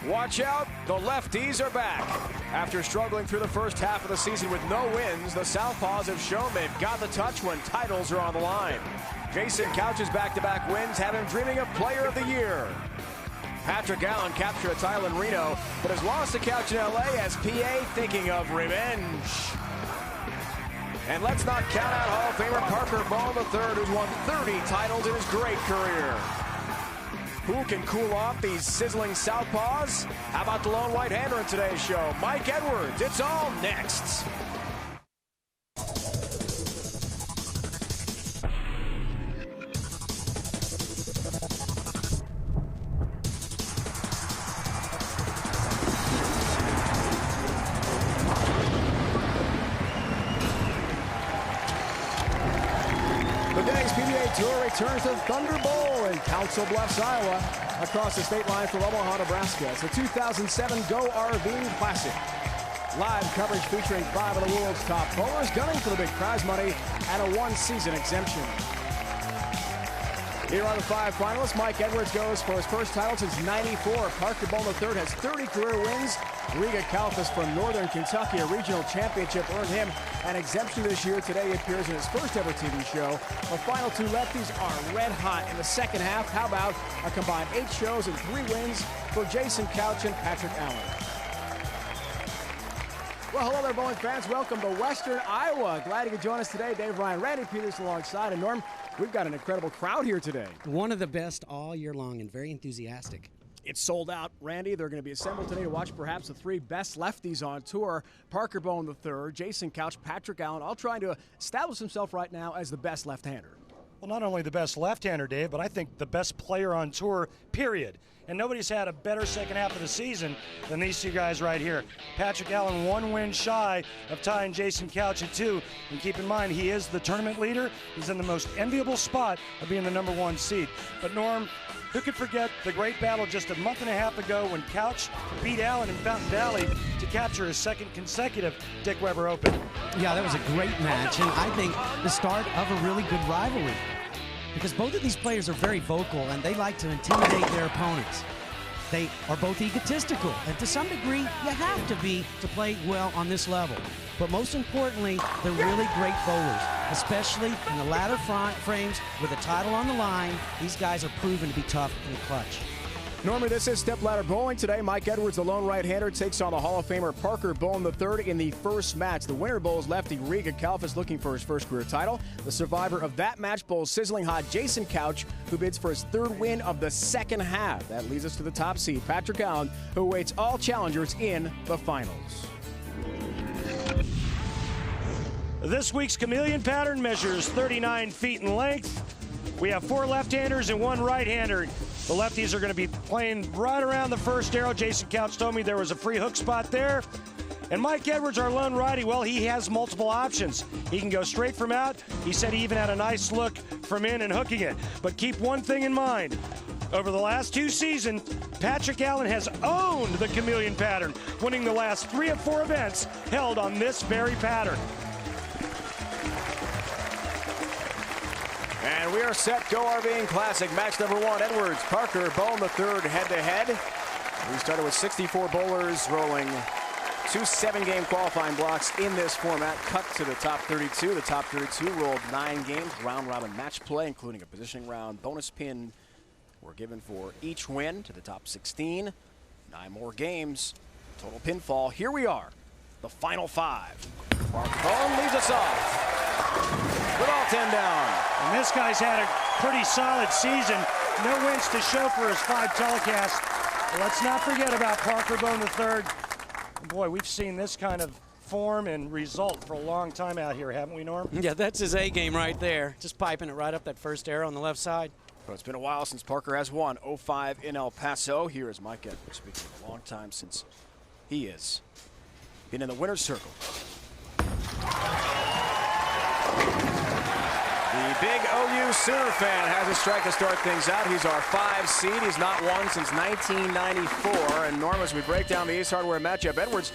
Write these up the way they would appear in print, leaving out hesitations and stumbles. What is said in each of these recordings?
Watch out, the lefties are back. After struggling through the first half of the season with no wins, the Southpaws have shown they've got the touch when titles are on the line. Jason Couch's back-to-back wins have him dreaming of Player of the Year. Patrick Allen captured a title in Reno, but has lost to Couch in LA as PA thinking of revenge. And let's not count out Hall of Famer Parker Bohn III, who's won 30 titles in his great career. Who can cool off these sizzling Southpaws? How about the lone right-hander in today's show, Mike Edwards? It's all next. Today's PBA Tour returns to Thunderbowl in Council Bluffs, Iowa, across the state line from Omaha, Nebraska. It's the 2007 GoRVing Classic. Live coverage featuring 5 of the world's top bowlers gunning for the big prize money and a one-season exemption. Here are the 5 finalists. Mike Edwards goes for his first title since '94. Parker Bohn III has 30 career wins. Riga Kalfas from Northern Kentucky, a regional championship, earned him an exemption this year. Today he appears in his first ever TV show. The final 2 lefties are red hot in the second half. How about a combined 8 shows and 3 wins for Jason Couch and Patrick Allen? Well, hello there, bowling fans. Welcome to Western Iowa. Glad you could join us today. Dave Ryan, Randy Peters alongside, and Norm, we've got an incredible crowd here today. One of the best all year long and very enthusiastic. It's sold out, Randy. They're going to be assembled today to watch perhaps the 3 best lefties on tour. Parker Bohn III, Jason Couch, Patrick Allen, all trying to establish himself right now as the best left-hander. Well, not only the best left-hander, Dave, but I think the best player on tour, period. And nobody's had a better second half of the season than these 2 guys right here. Patrick Allen 1 win shy of tying Jason Couch at 2. And keep in mind, he is the tournament leader. He's in the most enviable spot of being the #1 seed. But Norm, who could forget the great battle just a month and a half ago when Couch beat Allen in Fountain Valley to capture his 2nd consecutive Dick Weber Open? Yeah, that was a great match, and I think the start of a really good rivalry. Because both of these players are very vocal, and they like to intimidate their opponents. They are both egotistical, and to some degree, you have to be to play well on this level. But most importantly, they're really great bowlers, especially in the latter frames with a title on the line. These guys are proven to be tough in the clutch. Normally, this is Stepladder Bowling. Today, Mike Edwards, the lone right-hander, takes on the Hall of Famer Parker Bohn III in the first match. The winner bowls lefty Riga Kalfas, looking for his first career title. The survivor of that match bowls sizzling hot Jason Couch, who bids for his 3rd win of the second half. That leads us to the top seed, Patrick Allen, who awaits all challengers in the finals. This week's chameleon pattern measures 39 feet in length. We have 4 left-handers and 1 right-hander. The lefties are going to be playing right around the first arrow. Jason Couch told me there was a free hook spot there. And Mike Edwards, our lone righty, well, he has multiple options. He can go straight from out. He said he even had a nice look from in and hooking it. But keep one thing in mind. Over the last 2 seasons, Patrick Allen has owned the chameleon pattern, winning the last 3 of 4 events held on this very pattern. And we are set. GoRVing Classic, match number 1. Edwards, Parker Bohn III head-to-head. We started with 64 bowlers rolling 2 7-game qualifying blocks in this format. Cut to the top 32. The top 32 rolled 9 games, round-robin match play, including a positioning round. Bonus pin were given for each win to the top 16. 9 more games. Total pinfall. Here we are, the final 5. Parker Bohn leads us off with all 10 down. And this guy's had a pretty solid season. No wins to show for his 5 telecasts. But let's not forget about Parker Bohn III. Boy, we've seen this kind of form and result for a long time out here, haven't we, Norm? Yeah, that's his A game right there. Just piping it right up that first arrow on the left side. Well, it's been a while since Parker has won. 05 in El Paso. Here is Mike Edwards, speaking of a long time since he has been in the winner's circle. The big OU Sooner fan has a strike to start things out. He's our 5 seed. He's not won since 1994. And Norm, as we break down the Ace Hardware matchup, Edwards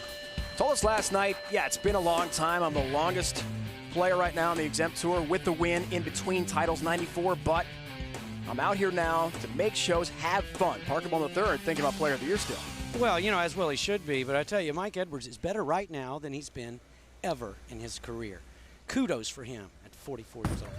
told us last night, yeah, it's been a long time. I'm the longest player right now on the exempt tour with the win in between titles, 94, but I'm out here now to make shows, have fun. Parker Bohn III thinking about Player of the Year still. Well, you know, as well he should be, but I tell you, Mike Edwards is better right now than he's been ever in his career. Kudos for him at 44 years old.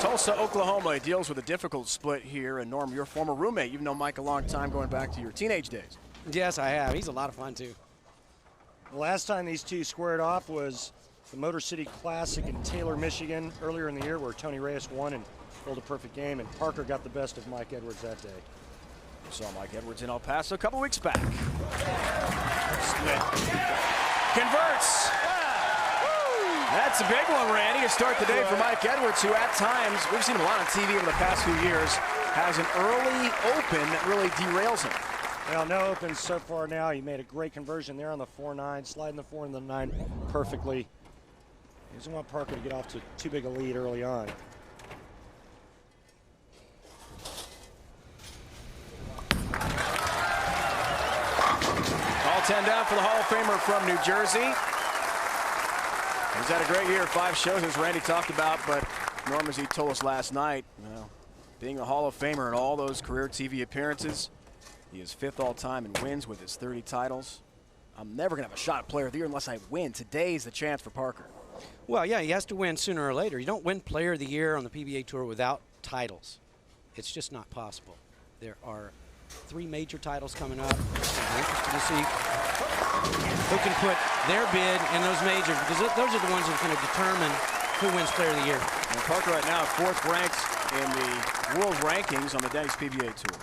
Tulsa, Oklahoma deals with a difficult split here. And Norm, your former roommate, you've known Mike a long time going back to your teenage days. Yes, I have. He's a lot of fun, too. The last time these two squared off was the Motor City Classic in Taylor, Michigan, earlier in the year, where Tony Reyes won and pulled a perfect game, and Parker got the best of Mike Edwards that day. We saw Mike Edwards in El Paso a couple weeks back. Split. Converts. That's a big one, Randy, to start the day for Mike Edwards, who at times, we've seen him a lot on TV over the past few years, has an early open that really derails him. Well, no opens so far now. He made a great conversion there on the 4-9, sliding the 4 and the 9 perfectly. He doesn't want Parker to get off to too big a lead early on. All 10 down for the Hall of Famer from New Jersey. He's had a great year, 5 shows, as Randy talked about, but Norm, as he told us last night, being a Hall of Famer in all those career TV appearances, he is 5th all-time in wins with his 30 titles. I'm never going to have a shot at Player of the Year unless I win. Today's the chance for Parker. Well, yeah, he has to win sooner or later. You don't win Player of the Year on the PBA Tour without titles. It's just not possible. There are 3 major titles coming up. It's interesting to see who can put their bid in those majors, because those are the ones that are going to determine who wins Player of the Year. And Parker right now 4th ranked in the world rankings on the Denny's PBA Tour.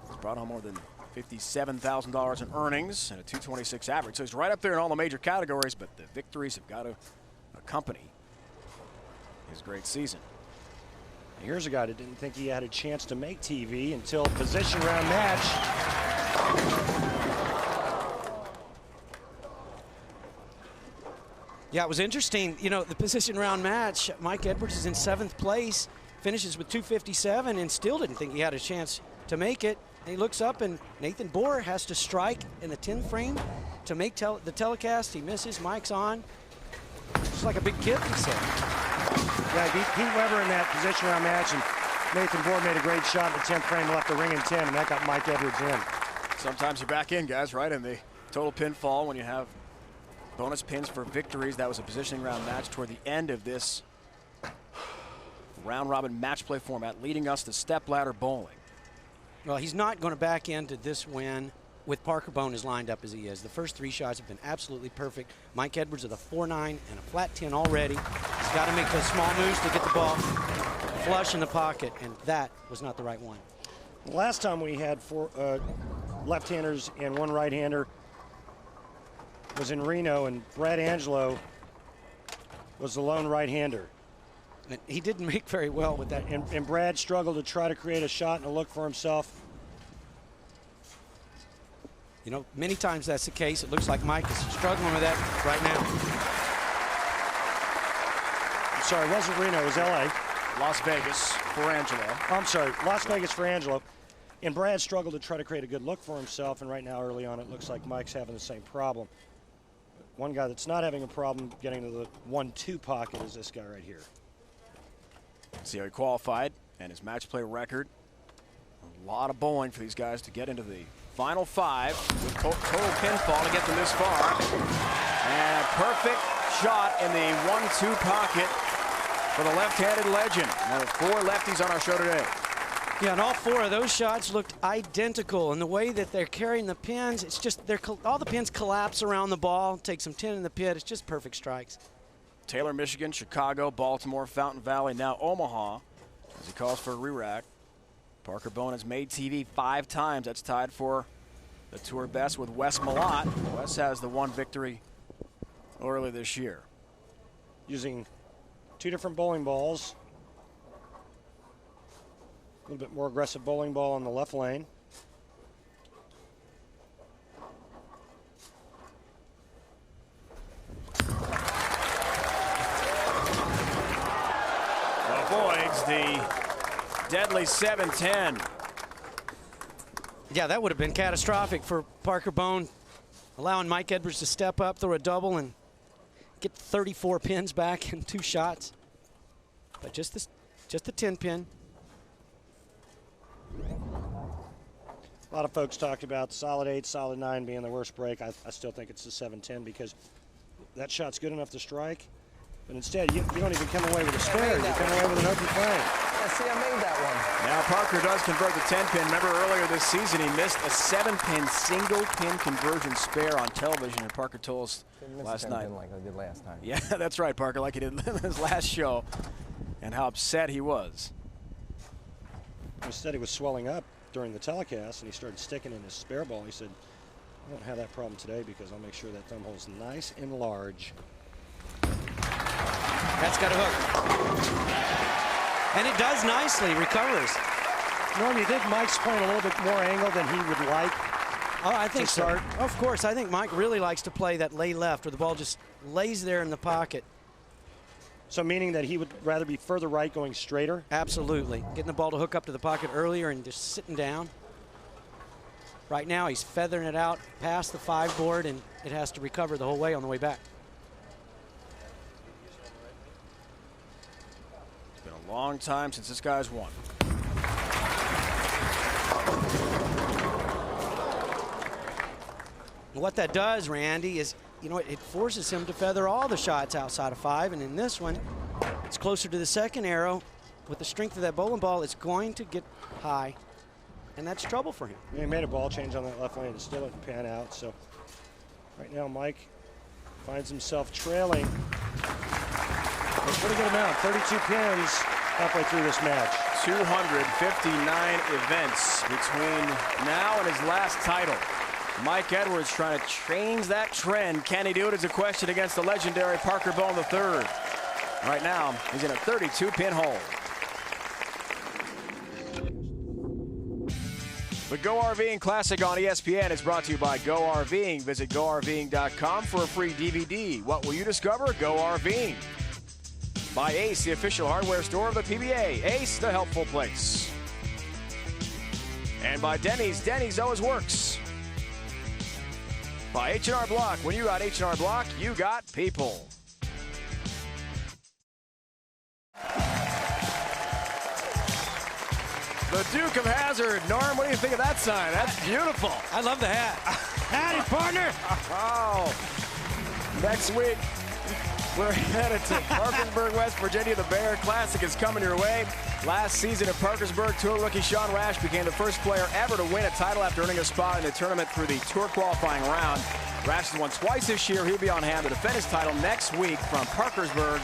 He's brought home more than $57,000 in earnings and a 226 average. So he's right up there in all the major categories, but the victories have got to accompany his great season. Here's a guy that didn't think he had a chance to make TV until position round match. Yeah, it was interesting. You know, the position round match, Mike Edwards is in 7th place, finishes with 257, and still didn't think he had a chance to make it. And he looks up, and Nathan Bohr has to strike in the 10 frame to make the telecast. He misses. Mike's on. It's like a big kid, he said. Yeah, he beat Pete Weber in that position round match, and Nathan Bohr made a great shot in the 10th frame, left the ring in 10, and that got Mike Edwards in. Sometimes you're back in, guys, right? In the total pinfall when you have bonus pins for victories. That was a positioning round match toward the end of this round-robin match play format, leading us to Stepladder bowling. Well, he's not going to back into this win with Parker Bohn as lined up as he is. The first 3 shots have been absolutely perfect. Mike Edwards with a 4-9 and a flat 10 already. He's got to make those small moves to get the ball flush in the pocket, and that was not the right one. The last time we had 4 left-handers and 1 right-hander was in Reno, and Brad Angelo was the lone right-hander. And he didn't make very well with that. And Brad struggled to try to create a shot and a look for himself. You know, many times that's the case. It looks like Mike is struggling with that right now. I'm sorry, it wasn't Reno, it was L.A. Las Vegas for Angelo. I'm sorry, Las Vegas for Angelo. And Brad struggled to try to create a good look for himself, and right now, early on, it looks like Mike's having the same problem. One guy that's not having a problem getting to the 1-2 pocket is this guy right here. See how he qualified and his match play record. A lot of bowling for these guys to get into the final 5 with total pinfall to get them this far. And a perfect shot in the 1-2 pocket for the left-handed legend. One of 4 lefties on our show today. Yeah, and all 4 of those shots looked identical. And the way that they're carrying the pins, it's just all the pins collapse around the ball, take some tin in the pit. It's just perfect strikes. Taylor, Michigan, Chicago, Baltimore, Fountain Valley, now Omaha, as he calls for a re-rack. Parker Bohn has made TV 5 times. That's tied for the tour best with Wes Malott. Wes has the 1 victory early this year. Using 2 different bowling balls. A little bit more aggressive bowling ball on the left lane. Avoids the deadly 7-10. Yeah, that would have been catastrophic for Parker Bohn, allowing Mike Edwards to step up, throw a double, and get 34 pins back in 2 shots. But just the 10 pin. A lot of folks talked about solid 8, solid 9 being the worst break. I still think it's the 7-10 because that shot's good enough to strike. But instead, you don't even come away with a spare. You come away with an open plane. Yeah, see, I made that one. Now Parker does convert the 10-pin. Remember earlier this season he missed a 7-pin single-pin conversion spare on television, and Parker told us last night. Like I did last time. Yeah, that's right, Parker, like he did in his last show, and how upset he was. Instead, he was swelling up during the telecast, and he started sticking in his spare ball. He said, I won't have that problem today because I'll make sure that thumb hole's nice and large. That's got a hook. And it does nicely, recovers. Norm, you think Mike's playing a little bit more angle than he would like? Oh, I think so. Of course, I think Mike really likes to play that lay left where the ball just lays there in the pocket. So meaning that he would rather be further right going straighter? Absolutely. Getting the ball to hook up to the pocket earlier and just sitting down. Right now, he's feathering it out past the 5 board, and it has to recover the whole way on the way back. It's been a long time since this guy's won. What that does, Randy, is, you know, it forces him to feather all the shots outside of 5, and in this one, it's closer to the second arrow. With the strength of that bowling ball, it's going to get high, and that's trouble for him. Yeah, he made a ball change on that left lane. It still didn't pan out, so right now Mike finds himself trailing. A pretty good amount, 32 pins halfway through this match. 259 events between now and his last title. Mike Edwards trying to change that trend. Can he do it is a question against the legendary Parker Bohn III. Right now, he's in a 32-pin hole. The GoRVing Classic on ESPN is brought to you by GoRVing. Visit GoRVing.com for a free DVD. What will you discover? GoRVing. By Ace, the official hardware store of the PBA. Ace, the helpful place. And by Denny's. Denny's always works. By H&R Block. When you got H&R Block, you got people. The Duke of Hazard. Norm, what do you think of that sign? That's beautiful. I love the hat. Howdy, partner. Oh. Next week, we're headed to Parkersburg, West Virginia. The Bear Classic is coming your way. Last season at Parkersburg, Tour rookie Sean Rash became the first player ever to win a title after earning a spot in the tournament through the Tour qualifying round. Rash has won twice this year. He'll be on hand to defend his title next week from Parkersburg,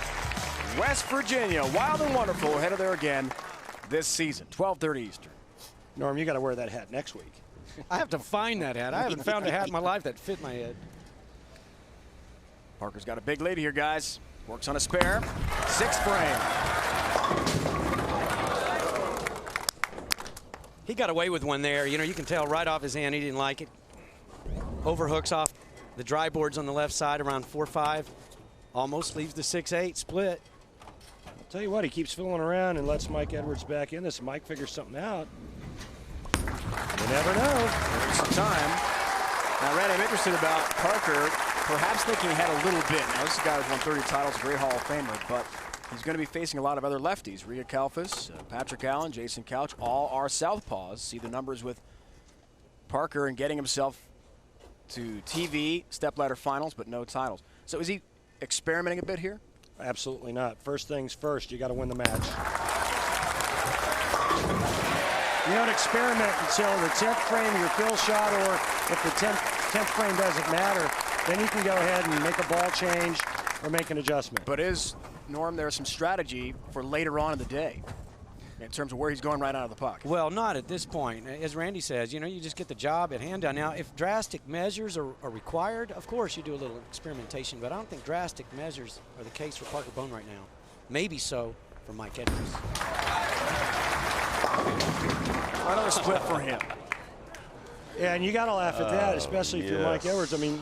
West Virginia. Wild and wonderful. We're headed there again this season, 12:30 Eastern. Norm, you got to wear that hat next week. I have to find that hat. I haven't found a hat in my life that fit my head. Parker's got a big lead here, guys. Works on a spare. 6th frame. He got away with one there. You know, you can tell right off his hand he didn't like it. Overhooks off the dry boards on the left side around 4-5. Almost leaves the 6-8 split. I'll tell you what, he keeps fooling around and lets Mike Edwards back in this. Mike figures something out. You never know. There's some time. Now, Randy, I'm interested about Parker perhaps thinking he had a little bit. Now, this guy has won 30 titles, a great Hall of Famer, but he's going to be facing a lot of other lefties. Riga Kalfas, Patrick Allen, Jason Couch, all are southpaws. See the numbers with Parker and getting himself to TV, Stepladder finals, but no titles. So is he experimenting a bit here? Absolutely not. First things first, you got to win the match. You don't experiment until the 10th frame of your fill shot, or if the 10th frame doesn't matter, then you can go ahead and make a ball change or make an adjustment. But is, Norm, there's some strategy for later on in the day in terms of where he's going right out of the puck? Well, not at this point. As Randy says, you know, you just get the job at hand done. Now, if drastic measures are required, of course you do a little experimentation, but I don't think drastic measures are the case for Parker Bohn right now. Maybe so for Mike Edwards. Another split for him. Yeah, and you got to laugh at that, especially if you're Mike Edwards. I mean,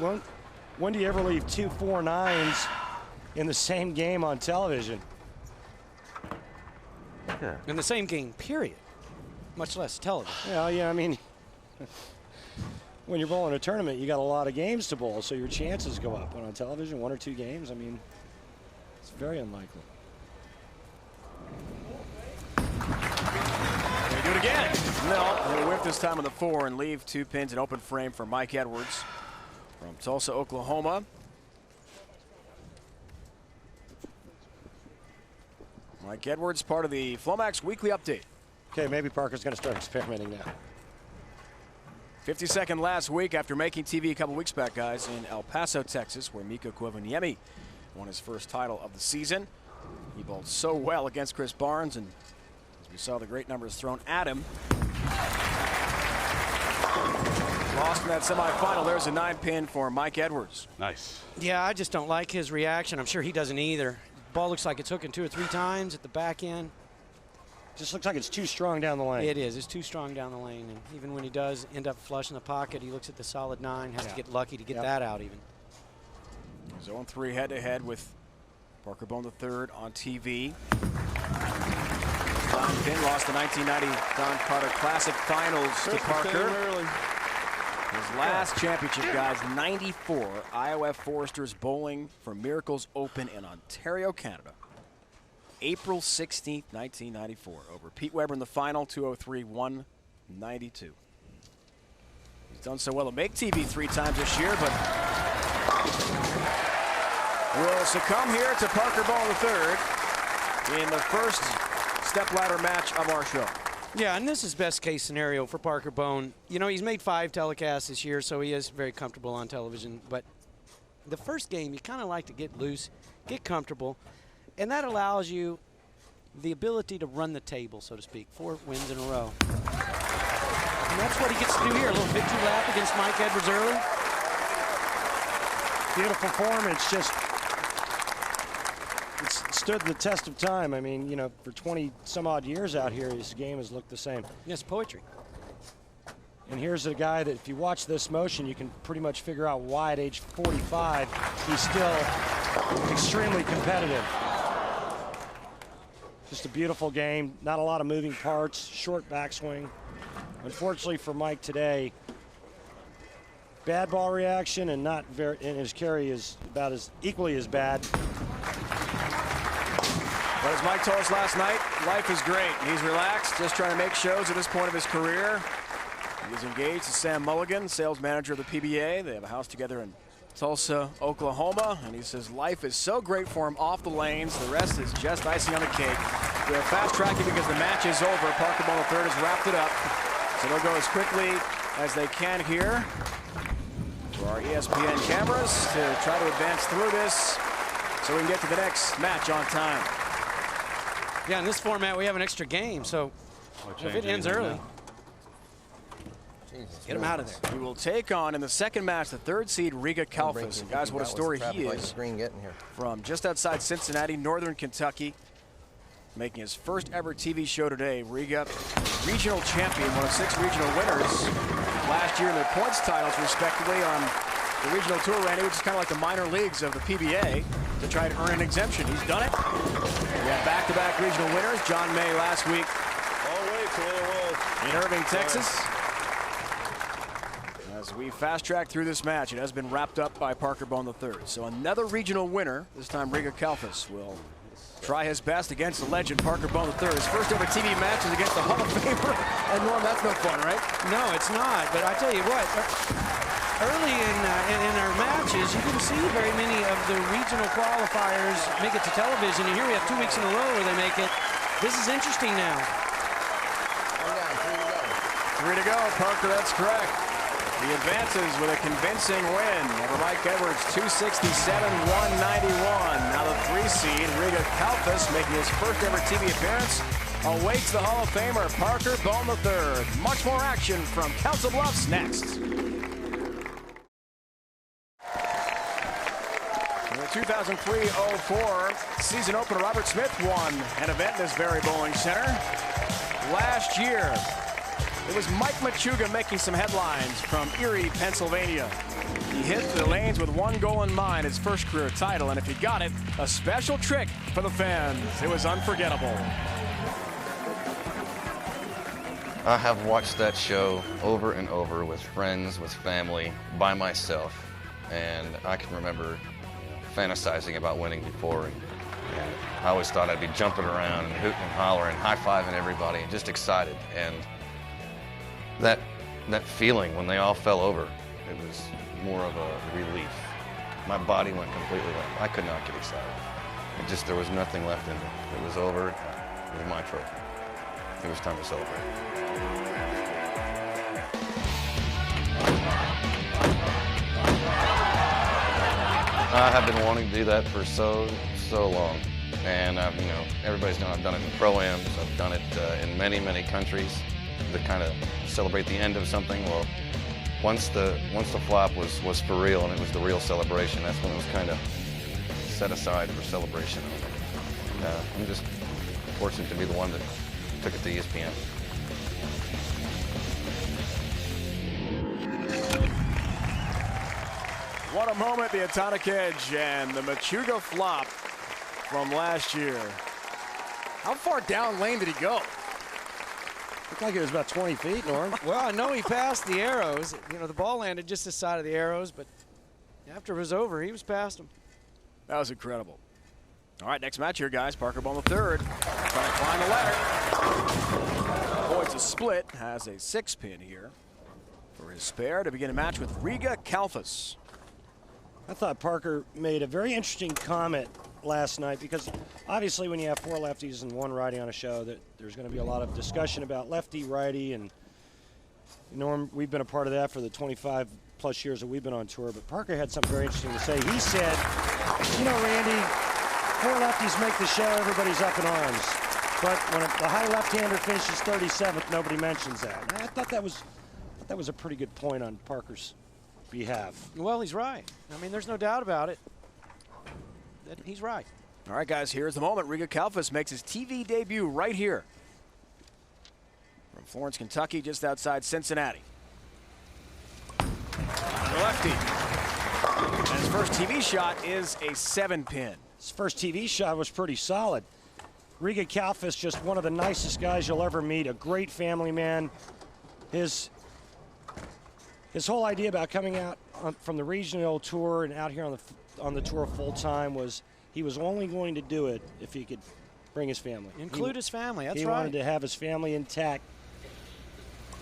when do you ever leave 2 4-9s in the same game on television? Yeah. In the same game, period. Much less television. Well, yeah, I mean, when you're bowling a tournament, you got a lot of games to bowl, so your chances go up. But on television, 1 or 2 games, I mean, it's very unlikely. They do it it again. No, he'll whip this time on the 4 and leave 2 pins in open frame for Mike Edwards from Tulsa, Oklahoma. Mike Edwards, part of the Flomax Weekly Update. Okay, maybe Parker's going to start experimenting now. 52nd last week after making TV a couple weeks back, guys, in El Paso, Texas, where Mikko Koivuniemi won his first title of the season. He bowled so well against Chris Barnes, and as we saw the great numbers thrown at him. Lost in that semifinal. There's a 9-pin for Mike Edwards. Nice. Yeah, I just don't like his reaction. I'm sure he doesn't either. Ball looks like it's hooking 2 or 3 times at the back end. Just looks like it's too strong down the lane. It is. It's too strong down the lane. And even when he does end up flush in the pocket, he looks at the solid 9, has to get lucky to get that out even. He's 0-3 head-to-head with Parker Bohn III on TV. Don Finn lost the 1990 Don Carter Classic Finals to Parker. His last championship, guys, 94, IOF Foresters bowling for Miracles Open in Ontario, Canada. April 16th, 1994, over Pete Weber in the final, 203-192. He's done so well to make TV 3 times this year, but will succumb here to Parker Bohn III in the first stepladder match of our show. Yeah, and this is best case scenario for Parker Bohn. You know, he's made 5 telecasts this year, so he is very comfortable on television. But the first game, you kind of like to get loose, get comfortable. And that allows you the ability to run the table, so to speak, 4 wins in a row. And that's what he gets to do here. A little victory lap against Mike Edwards early. Beautiful form. It's just, it's stood the test of time. I mean, you know, for 20 some odd years out here, his game has looked the same. Yes, poetry. And here's a guy that if you watch this motion, you can pretty much figure out why at age 45, he's still extremely competitive. Just a beautiful game, not a lot of moving parts, short backswing. Unfortunately for Mike today, bad ball reaction and not very, and his carry is about as equally as bad. But as Mike told us last night, life is great. He's relaxed, just trying to make shows at this point of his career. He's engaged to Sam Mulligan, sales manager of the PBA. They have a house together in Tulsa, Oklahoma, and he says life is so great for him off the lanes. The rest is just icing on the cake. We're fast tracking because the match is over. Parker Bohn III has wrapped it up. So they'll go as quickly as they can here for our ESPN cameras to try to advance through this so we can get to the next match on time. Yeah, in this format, we have an extra game, so if it ends early, get him out of there. He will take on, in the second match, the 3rd seed Riga Kalfas. And guys, what a story he is. From just outside Cincinnati, northern Kentucky, making his first ever TV show today. Riga, regional champion, one of 6 regional winners last year in their points titles, respectively, on the regional tour, Randy, which is kind of like the minor leagues of the PBA, to try and earn an exemption. He's done it. We have back-to-back regional winners. John May last week in Irving, Texas. As we fast-track through this match, it has been wrapped up by Parker Bohn III. So another regional winner, this time Riga Kalfas, will try his best against the legend Parker Bohn III. His first ever TV match is against the Hall of Famer. And Norm, that's no fun, right? No, it's not. But I tell you what, early in our matches, you didn't see very many of the regional qualifiers make it to television. And here we have 2 weeks in a row where they make it. This is interesting now. 3 to go, Parker, that's correct. He advances with a convincing win over Mike Edwards, 267-191. Now the 3 seed, Riga Kalfas, making his first ever TV appearance, awaits the Hall of Famer, Parker Bohn III. Much more action from Council Bluffs next. In the 2003-04 season opener, Robert Smith won an event in this very bowling center. Last year, it was Mike Machuga making some headlines from Erie, Pennsylvania. He hit the lanes with 1 goal in mind, his first career title, and if he got it, a special trick for the fans. It was unforgettable. I have watched that show over and over with friends, with family, by myself, and I can remember fantasizing about winning before, and I always thought I'd be jumping around and hooting and hollering, high-fiving everybody, and just excited. And that feeling when they all fell over, it was more of a relief. My body went completely limp. I could not get excited. There was nothing left in me. It was over. It was my trophy. It was time to celebrate. I have been wanting to do that for so long. And everybody's known I've done it in pro-ams. I've done it in many, many countries to kind of celebrate the end of something. Well, once the flop was for real and it was the real celebration, that's when it was kind of set aside for celebration. I'm just fortunate to be the one that took it to ESPN. What a moment, the Atomic Edge and the Machuga flop from last year. How far down lane did he go? Looked like it was about 20 feet, Norm. Well, I know he passed the arrows. The ball landed just this side of the arrows, but after it was over, he was past them. That was incredible. All right, next match here, guys. Parker Bohn the third. Trying to climb the ladder. Avoids a split. Has a 6-pin here for his spare to begin a match with Riga Kalfas. I thought Parker made a very interesting comment last night because obviously when you have 4 lefties and 1 righty on a show, that there's going to be a lot of discussion about lefty, righty, and Norm, we've been a part of that for the 25+ years that we've been on tour. But Parker had something very interesting to say. He said, Randy, 4 lefties make the show, everybody's up in arms. But when the high left-hander finishes 37th, nobody mentions that. And I thought that was a pretty good point on Parker's behalf. Well, he's right. I mean, there's no doubt about it. He's right. All right, guys, here's the moment. Riga Kalfas makes his TV debut right here from Florence, Kentucky, just outside Cincinnati. Lefty. And his first TV shot is a 7-pin. His first TV shot was pretty solid. Riga Kalfas, just one of the nicest guys you'll ever meet, a great family man. His whole idea about coming out from the regional tour and out here on the tour full time was he was only going to do it if he could bring his family. Include his family, that's right. He wanted to have his family intact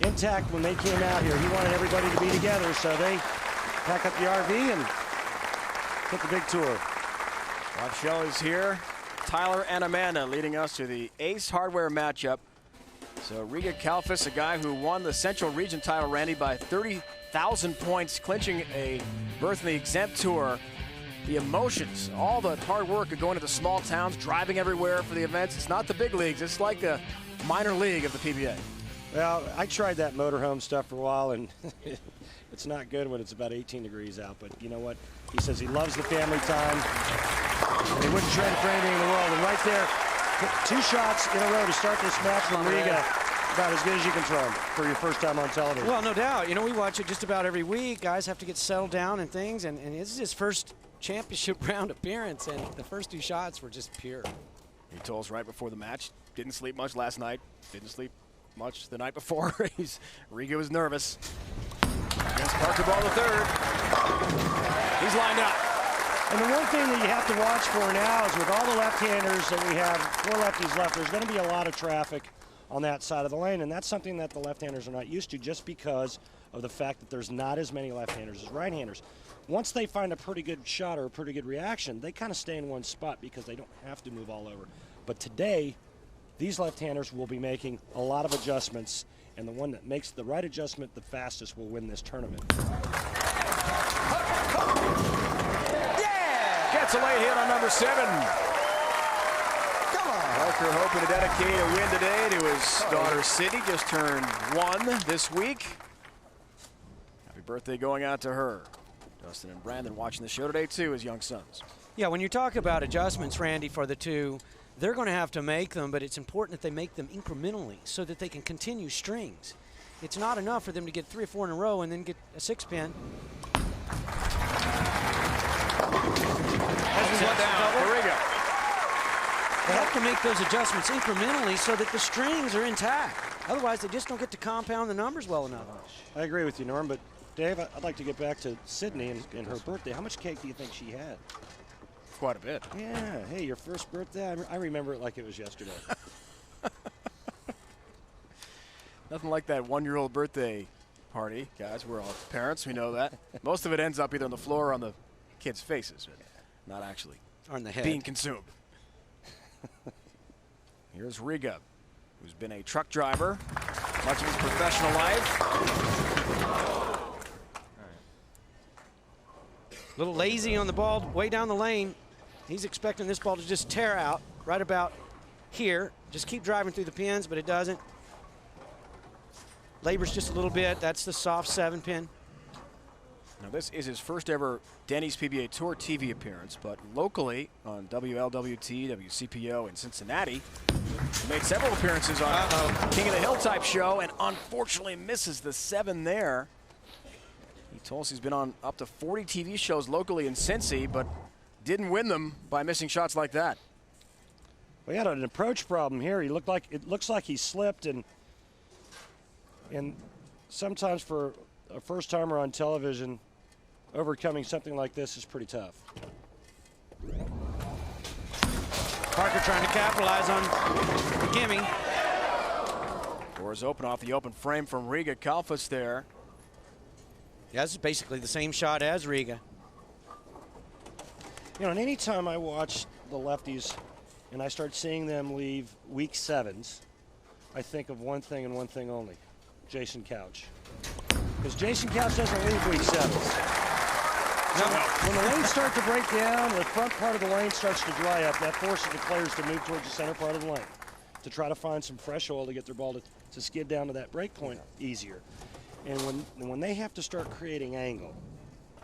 when they came out here. He wanted everybody to be together, so they pack up the RV and hit the big tour. Bob Shell is here. Tyler and Amanda leading us to the Ace Hardware matchup. So Riga Kalfas, a guy who won the Central Region title, Randy, by 30,000 points, clinching a berth in the exempt tour. The emotions, all the hard work of going to the small towns, driving everywhere for the events. It's not the big leagues. It's like the minor league of the PBA. Well, I tried that motorhome stuff for a while, and it's not good when it's about 18 degrees out. But you know what? He says he loves the family time, and he wouldn't trade it for anything in the world. And right there, 2 shots in a row to start this match from Riga. About as good as you can throw them for your first time on television. Well, no doubt. We watch it just about every week. Guys have to get settled down and things, and this is his first championship round appearance, and the first 2 shots were just pure. He told us right before the match, didn't sleep much last night, didn't sleep much the night before. Riga was nervous. Against Parker Bohn the third. He's lined up. And the one thing that you have to watch for now is with all the left-handers that we have, 4 lefties left, there's going to be a lot of traffic on that side of the lane, and that's something that the left-handers are not used to just because of the fact that there's not as many left-handers as right-handers. Once they find a pretty good shot or a pretty good reaction, they kind of stay in one spot because they don't have to move all over. But today, these left-handers will be making a lot of adjustments, and the one that makes the right adjustment the fastest will win this tournament. Yeah! Gets a late hit on number 7. Parker hoping to dedicate a win today to his daughter Sydney, just turned 1 this week. Happy birthday going out to her. Dustin and Brandon watching the show today too, his young sons. Yeah, when you talk about adjustments, Randy, for the 2, they're going to have to make them, but it's important that they make them incrementally so that they can continue strings. It's not enough for them to get 3 or 4 in a row and then get a 6-pin. They have to make those adjustments incrementally so that the strings are intact. Otherwise, they just don't get to compound the numbers well enough. I agree with you, Norm, but Dave, I'd like to get back to Sydney and her birthday. How much cake do you think she had? Quite a bit. Yeah. Hey, your first birthday? I remember it like it was yesterday. Nothing like that one-year-old birthday party, guys. We're all parents, we know that. Most of it ends up either on the floor or on the kids' faces, not actually on the head being consumed. Here's Riga, who's been a truck driver much of his professional life. A little lazy on the ball way down the lane. He's expecting this ball to just tear out right about here. Just keep driving through the pins, but it doesn't. Labors just a little bit. That's the soft 7-pin. Now this is his first ever Denny's PBA Tour TV appearance, but locally on WLWT, WCPO in Cincinnati, he made several appearances on King of the Hill type show and unfortunately misses the 7 there. He told us he's been on up to 40 TV shows locally in Cincy, but didn't win them by missing shots like that. We had an approach problem here. It looks like he slipped, and sometimes for a first-timer on television, overcoming something like this is pretty tough. Parker trying to capitalize on the gimme. Doors open off the open frame from Riga. Kalfas there. Yeah, this is basically the same shot as Riga. You know, and anytime I watch the lefties and I start seeing them leave weak 7s, I think of one thing and one thing only: Jason Couch. Because Jason Couch doesn't leave weak 7s. When the lanes start to break down, the front part of the lane starts to dry up, that forces the players to move towards the center part of the lane to try to find some fresh oil to get their ball to skid down to that break point easier. And when they have to start creating angle,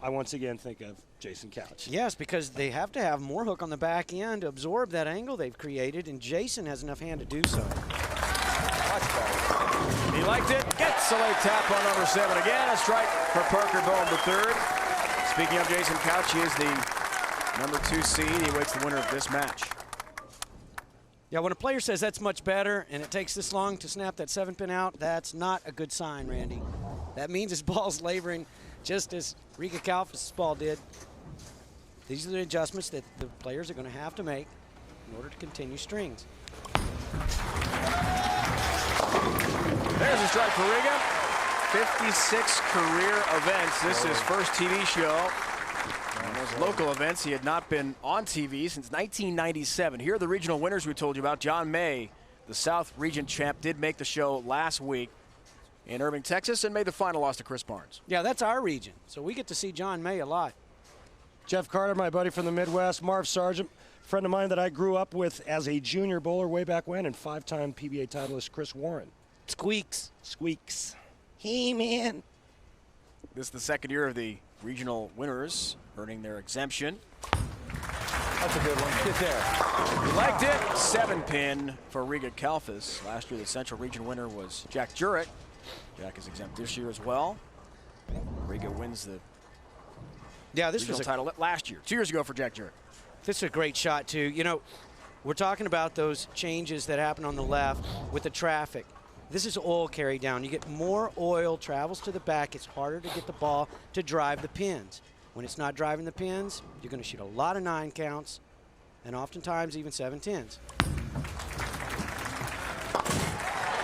I once again think of Jason Couch. Yes, because they have to have more hook on the back end to absorb that angle they've created, and Jason has enough hand to do so. He liked it, gets a late tap on number 7 again. A strike for Parker Bohn the 3rd. Speaking of Jason Couch, he is the number 2 seed. He awaits the winner of this match. Yeah, when a player says that's much better and it takes this long to snap that 7-pin out, that's not a good sign, Randy. That means his ball's laboring just as Riga Kalfas' ball did. These are the adjustments that the players are going to have to make in order to continue strings. There's a strike for Riga. 56 career events. This is his first TV show. And those local events, he had not been on TV since 1997. Here are the regional winners we told you about. John May, the South Region champ, did make the show last week in Irving, Texas, and made the final loss to Chris Barnes. Yeah, that's our region, so we get to see John May a lot. Jeff Carter, my buddy from the Midwest. Marv Sargent, friend of mine that I grew up with as a junior bowler way back when, and 5-time PBA titleist Chris Warren. Squeaks. Squeaks. Hey, man. This is the second year of the regional winners earning their exemption. That's a good one. Get there. He liked it. 7-pin for Riga Kalfas. Last year, the Central Region winner was Jack Jurek. Jack is exempt this year as well. Riga wins the this was a title last year, 2 years ago for Jack Jurek. This is a great shot, too. You know, we're talking about those changes that happen on the left with the traffic. This is oil carry down. You get more oil, travels to the back. It's harder to get the ball to drive the pins. When it's not driving the pins, you're going to shoot a lot of 9 counts and oftentimes even 7-10s.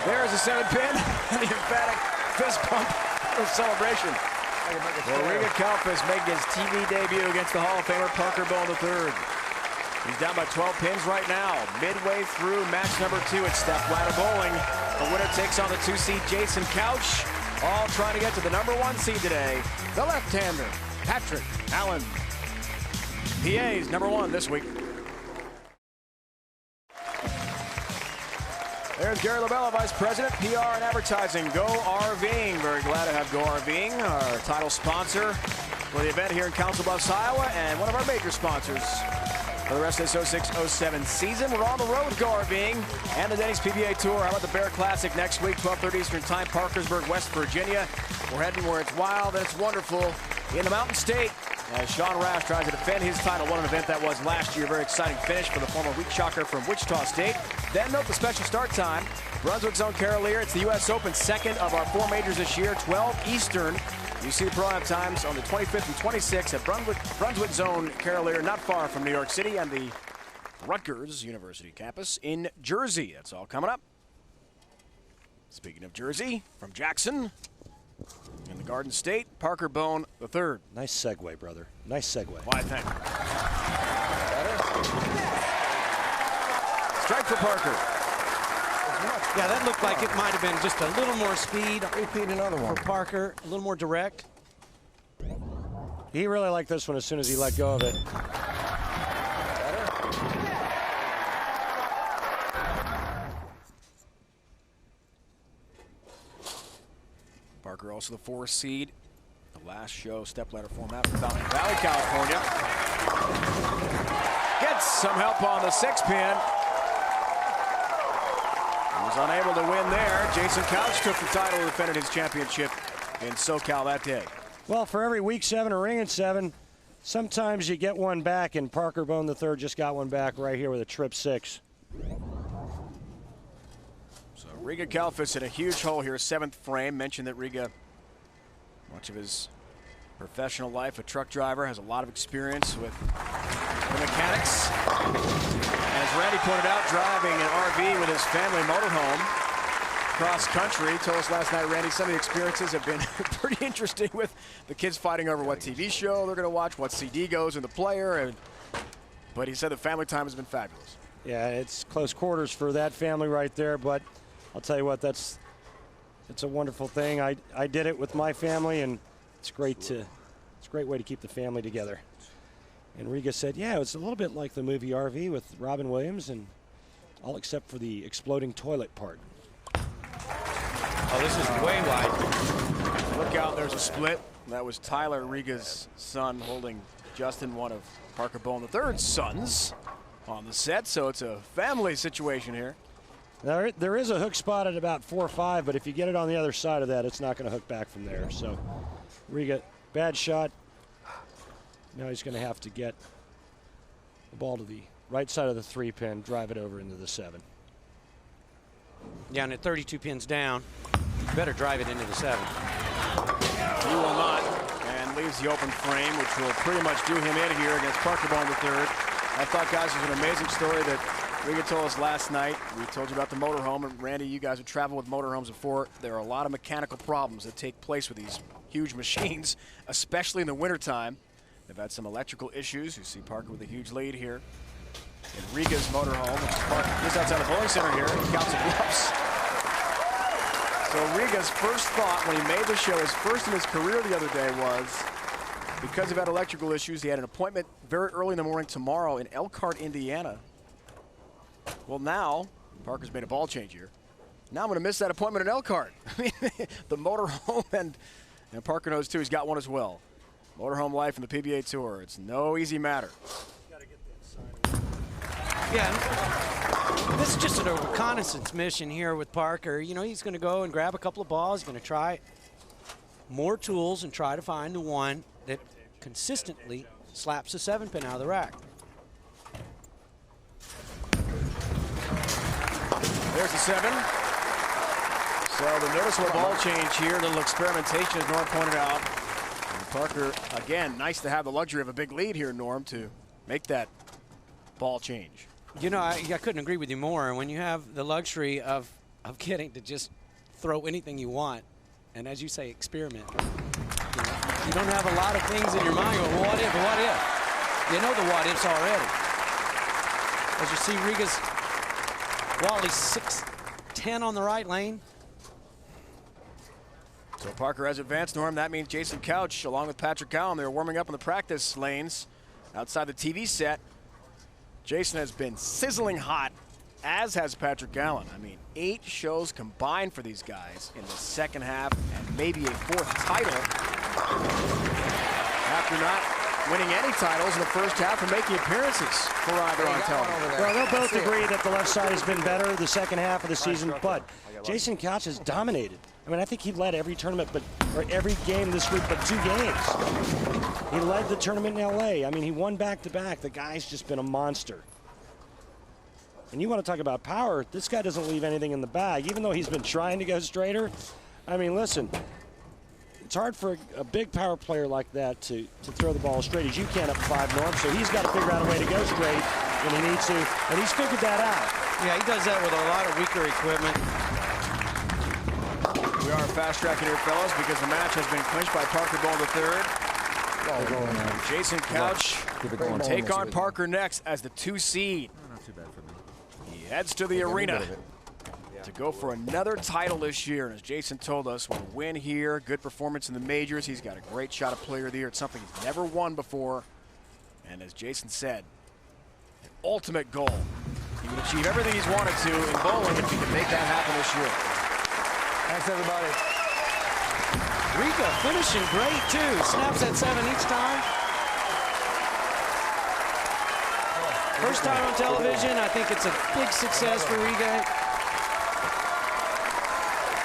There's a 7-pin and the emphatic fist pump of celebration. Riga Kalfas making his TV debut against the Hall of Famer Parker Bohn III. He's down by 12 pins right now. Midway through match number 2 at Stepladder Bowling. The winner takes on the 2 seed Jason Couch. All trying to get to the number 1 seed today. The left-hander, Patrick Allen. PA's number 1 this week. There's Gary Labella, Vice President, PR and Advertising, GoRVing. Very glad to have GoRVing, our title sponsor for the event here in Council Bluffs, Iowa, and one of our major sponsors for the rest of this 06-07 season. We're on the road with GoRVing and the Denny's PBA Tour. How about the Bear Classic next week, 12:30 Eastern Time, Parkersburg, West Virginia. We're heading where it's wild and it's wonderful in the Mountain State as Sean Rash tries to defend his title. Won an event that was last year. Very exciting finish for the former Wheat Shocker from Wichita State. Then note the special start time. Brunswick's own Carolier. It's the U.S. Open, second of our 4 majors this year, 12 Eastern. You see the program times on the 25th and 26th at Brunswick Zone Carolier, not far from New York City, and the Rutgers University campus in Jersey. That's all coming up. Speaking of Jersey, from Jackson, in the Garden State, Parker Bohn III. Nice segue, brother. Nice segue. Why, thank you. Strike for Parker. Yeah, that looked like it might have been just a little more speed. Repeat another one. For Parker, a little more direct. He really liked this one as soon as he let go of it. Parker also the 4th seed. The last show stepladder format from Mountain Valley, California. Gets some help on the 6-pin. Was unable to win there. Jason Couch took the title and defended his championship in SoCal that day. Well, for every week 7 or ring in 7, sometimes you get one back, and Parker Bohn III just got one back right here with a trip 6. So Riga Kalfas in a huge hole here, 7th frame. Mentioned that Riga, much of his professional life, a truck driver, has a lot of experience with the mechanics. As Randy pointed out, driving an RV with his family motorhome cross country. Told us last night, Randy, some of the experiences have been pretty interesting with the kids fighting over what TV show they're going to watch, what CD goes in the player. But he said the family time has been fabulous. Yeah, it's close quarters for that family right there, but I'll tell you what, it's a wonderful thing. I did it with my family, and it's a great way to keep the family together. And Riga said, yeah, it's a little bit like the movie RV with Robin Williams, and all except for the exploding toilet part. Oh, this is way wide. Look out, there's a split. That was Tyler, Riga's son, holding Justin, one of Parker Bohn III's sons, on the set. So it's a family situation here. There is a hook spot at about 4-5, but if you get it on the other side of that, it's not going to hook back from there. So Riga, bad shot. Now he's going to have to get the ball to the right side of the 3-pin, drive it over into the 7. Yeah, and at 32 pins down, you better drive it into the 7. He will not, and leaves the open frame, which will pretty much do him in here against Parker Bohn III. I thought, guys, it was an amazing story that Riga told us last night. We told you about the motorhome, and Randy, you guys have traveled with motorhomes before. There are a lot of mechanical problems that take place with these huge machines, especially in the wintertime. They've had some electrical issues. You see Parker with a huge lead here in Riga's motorhome, which is Parker just outside the bowling center here in Council Bluffs. So Riga's first thought when he made the show, his first in his career the other day, was because he had electrical issues, he had an appointment very early in the morning tomorrow in Elkhart, Indiana. Well, now, Parker's made a ball change here. Now I'm going to miss that appointment in Elkhart. The motorhome, and Parker knows too, he's got one as well. Motorhome life in the PBA Tour, it's no easy matter. Yeah, this is just a reconnaissance mission here with Parker. You know, he's going to go and grab a couple of balls. He's going to try more tools and try to find the one that consistently slaps the 7-pin out of the rack. There's the 7. So the noticeable ball change here, a little experimentation, as Norm pointed out. And Parker, again, nice to have the luxury of a big lead here, Norm, to make that ball change. You know, I couldn't agree with you more. When you have the luxury of getting to just throw anything you want, and as you say, experiment. You don't have a lot of things in your mind. Well, what if? What if? You know the what ifs already. As you see, Riga's Wally 6-10 on the right lane. So Parker has advanced, Norm. That means Jason Couch, along with Patrick Allen, they're warming up in the practice lanes outside the TV set. Jason has been sizzling hot, as has Patrick Allen. I mean, 8 shows combined for these guys in the second half, and maybe a 4th title after not winning any titles in the first half and making appearances for either on television. Well, they'll both agree that the left side has been better the second half of the season, but Jason Couch has dominated. I mean, I think he led every tournament, or every game this week but 2 games. He led the tournament in LA. I mean, he won back-to-back. The guy's just been a monster. And you want to talk about power, this guy doesn't leave anything in the bag, even though he's been trying to go straighter. I mean, listen, it's hard for a big power player like that to throw the ball as straight as you can up 5, Norm, so he's got to figure out a way to go straight when he needs to, and he's figured that out. Yeah, he does that with a lot of weaker equipment. We are fast-tracking here, fellas, because the match has been clinched by Parker Bohn III. Jason Couch will take on Parker next as the 2 seed. Not too bad for me. He heads to the arena to go for another title this year. And as Jason told us, with a win here, good performance in the majors, he's got a great shot at Player of the Year. It's something he's never won before. And as Jason said, an ultimate goal. He would achieve everything he's wanted to in bowling if he can make that happen this year. Thanks, everybody. Riga finishing great, too. Snaps at 7 each time. First time on television. I think it's a big success for Riga.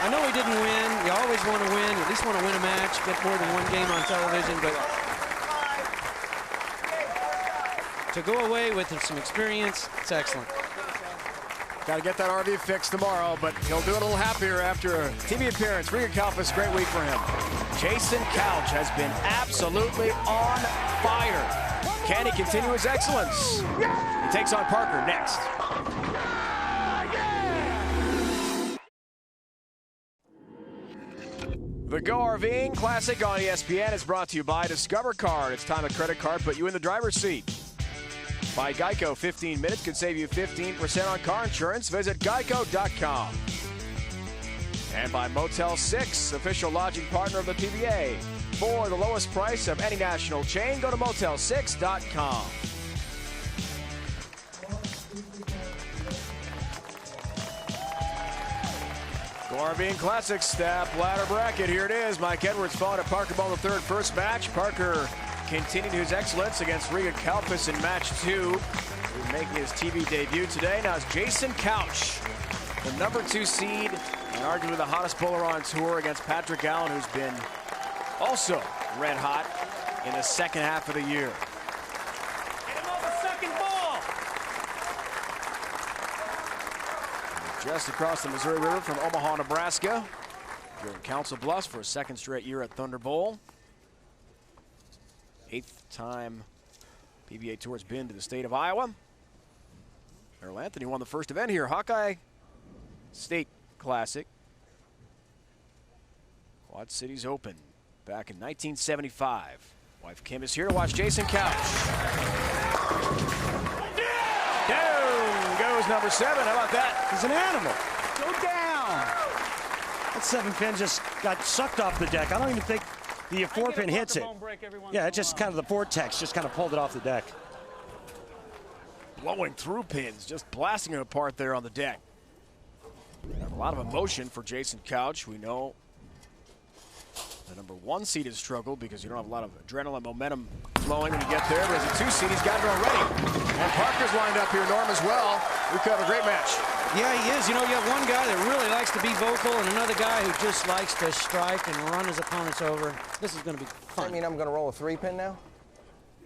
I know he didn't win. You always want to win. At least want to win a match, get more than one game on television. But to go away with some experience, it's excellent. Got to get that RV fixed tomorrow, but he'll do it a little happier after a TV appearance. Riga Kalfas, great week for him. Jason Couch has been absolutely on fire. Can he continue his excellence? He takes on Parker next. The GoRVing Classic on ESPN is brought to you by Discover Card. It's time a credit card put you in the driver's seat. By Geico, 15 minutes could save you 15% on car insurance. Visit geico.com. And by Motel 6, official lodging partner of the PBA. For the lowest price of any national chain, go to motel6.com. GoRVing Classic Stepladder bracket. Here it is. Mike Edwards fought at Parker Bohn III first match. Parker continued his excellence against Riga Kalfas in match 2. He's making his TV debut today. Now it's Jason Couch, the number 2 seed, and arguably the hottest bowler on tour against Patrick Allen, who's been also red hot in the second half of the year. Get him on the second ball. Just across the Missouri River from Omaha, Nebraska. Here in Council Bluffs for a second straight year at Thunderbowl. 8th time PBA Tour's been to the state of Iowa. Earl Anthony won the first event here, Hawkeye State Classic. Quad Cities Open back in 1975. Wife Kim is here to watch Jason Couch. Down goes number 7. How about that? He's an animal. Go down. That 7-pin just got sucked off the deck. I don't even think the 4-pin hits it. Yeah, it just kind of the vortex just kind of pulled it off the deck. Blowing through pins, just blasting it apart there on the deck. A lot of emotion for Jason Couch. We know the number 1 seed has struggled because you don't have a lot of adrenaline momentum flowing when you get there. But as a 2 seed, he's got it already. And Parker's lined up here, Norm, as well. We could have a great match. Yeah, he is. You know, you have one guy that really likes to be vocal and another guy who just likes to strike and run his opponents over. This is going to be fun. I mean, I'm going to roll a 3-pin now?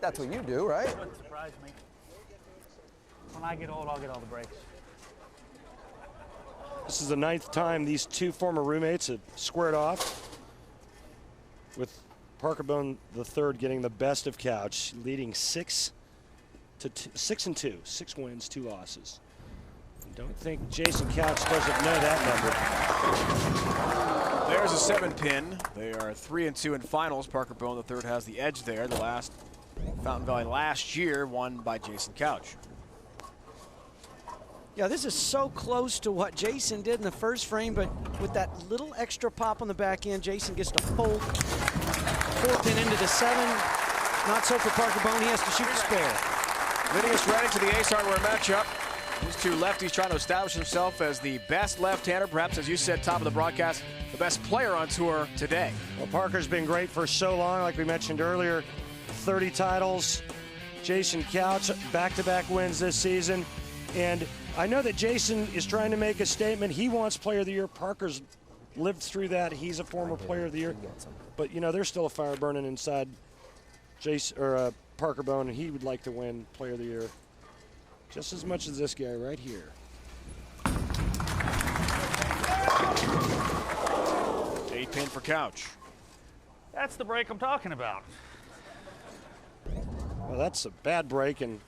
That's what you do, right? Wouldn't surprise me. When I get old, I'll get all the breaks. This is the 9th time these 2 former roommates have squared off, with Parker Bohn III getting the best of Couch, leading 6-2, 6 wins, 2 losses. Don't think Jason Couch doesn't know that number. There's a 7-pin. They are 3-2 in finals. Parker Bohn III has the edge there. The last Fountain Valley last year won by Jason Couch. Yeah, this is so close to what Jason did in the first frame, but with that little extra pop on the back end, Jason gets to fold 4-pin into the 7. Not so for Parker Bohn. He has to shoot the spare. Leading us right into the Ace Hardware matchup. These 2 lefties trying to establish himself as the best left-hander, perhaps, as you said, top of the broadcast, the best player on tour today. Well, Parker's been great for so long, like we mentioned earlier. 30 titles. Jason Couch, back-to-back wins this season. And I know that Jason is trying to make a statement. He wants Player of the Year. Parker's lived through that. He's a former Player of the Year. But, you know, there's still a fire burning inside Parker Bohn, and he would like to win Player of the Year just as much as this guy right here. 8-pin for Couch. That's the break I'm talking about. Well, that's a bad break, and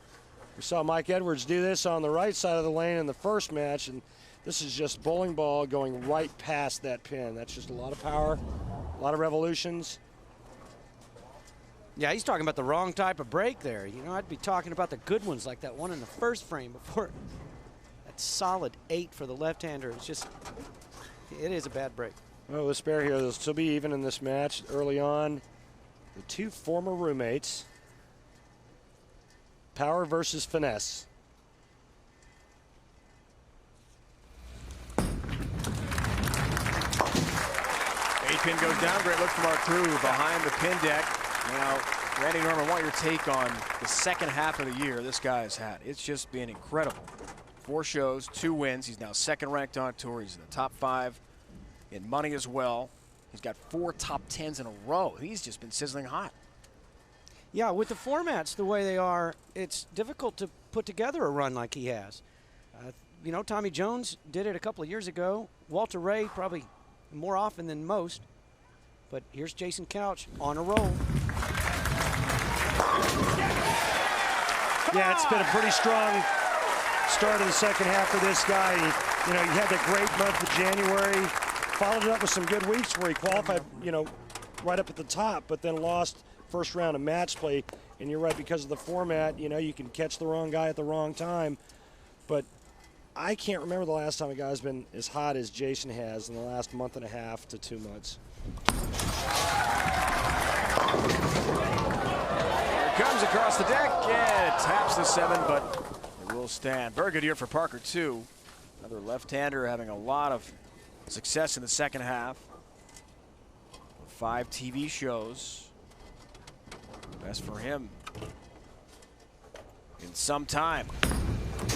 we saw Mike Edwards do this on the right side of the lane in the first match, and This is just bowling ball going right past that pin. That's just a lot of power, a lot of revolutions. Yeah, he's talking about the wrong type of break there. You know, I'd be talking about the good ones like that one in the first frame before. That solid 8 for the left-hander. It's just, it is a bad break. Well, the spare here, they'll still be even in this match early on. The two former roommates. Power versus finesse. Pin goes down. Great look from our crew behind the pin deck. Now, Randy Norman, I want your take on the second half of the year this guy has had. It's just been incredible. 4 shows, 2 wins. He's now second ranked on tour. He's in the top 5 in money as well. He's got 4 top 10s in a row. He's just been sizzling hot. Yeah, with the formats the way they are, it's difficult to put together a run like he has. You know, Tommy Jones did it a couple of years ago. Walter Ray probably more often than most. But here's Jason Couch on a roll. Yeah, it's been a pretty strong start of the second half for this guy. You know, he had that great month of January, followed it up with some good weeks where he qualified, you know, right up at the top, but then lost first round of match play. And you're right, because of the format, you know, you can catch the wrong guy at the wrong time. But I can't remember the last time a guy's been as hot as Jason has in the last month and a half to 2 months. Here comes across the deck. Yeah, it taps the 7, but it will stand. Very good year for Parker, too. Another left-hander having a lot of success in the second half. 5 TV shows. Best for him in some time.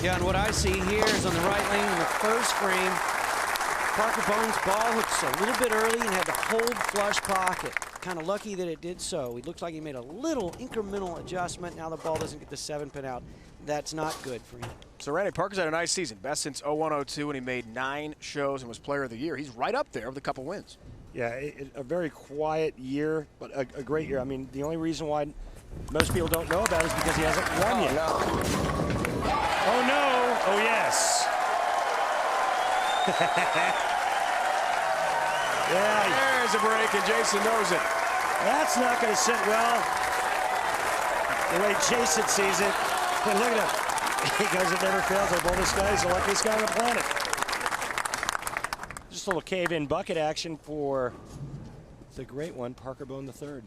Yeah, and what I see here is on the right lane in the first frame, Parker Bohn's ball hooks a little bit early and had to hold flush pocket. Kind of lucky that it did so. He looks like he made a little incremental adjustment. Now the ball doesn't get the 7 pin out. That's not good for him. So Randy, Parker's had a nice season. Best since 01-02, and he made 9 shows and was player of the year. He's right up there with a couple wins. Yeah, a very quiet year, but a great year. I mean, the only reason why most people don't know about it is because he hasn't won yet. No. Oh, no. Oh, yes. Yeah. There's a break, and Jason knows it. That's not going to sit well the way Jason sees it. But look at him. He goes, it never fails. Our boldest guy is the luckiest guy on the planet. Just a little cave-in bucket action for the great one, Parker Bohn III.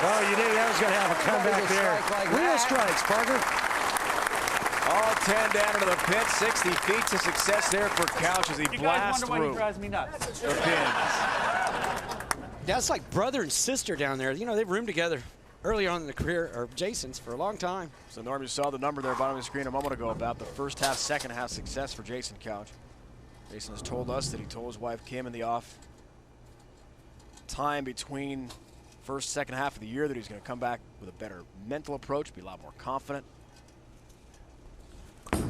Oh, you knew that was going to have a comeback there. Real strikes, Parker. All 10 down into the pit. 60 feet to success there for Couch as he blasts why he through drives me nuts. the pins. That's like brother and sister down there. You know, they've roomed together early on in the career, or Jason's, for a long time. So, Norm, you saw the number there bottom of the screen a moment ago about the first half, second half success for Jason Couch. Jason has told us that he told his wife Kim in the off time between first, second half of the year that he's going to come back with a better mental approach, be a lot more confident. There's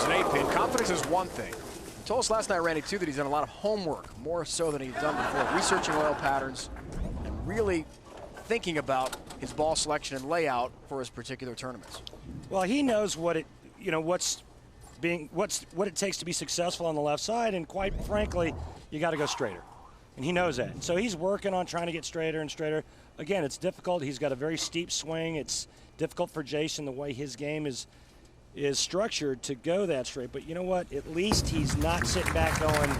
an 8-pin. Confidence is one thing. He told us last night, Randy, too, that he's done a lot of homework, more so than he's done before, researching oil patterns and really thinking about his ball selection and layout for his particular tournaments. Well, he knows what it, you know, what it takes to be successful on the left side, and quite frankly, you got to go straighter. And he knows that. So he's working on trying to get straighter and straighter. Again, it's difficult. He's got a very steep swing. It's difficult for Jason the way his game is structured to go that straight. But you know what? At least he's not sitting back going,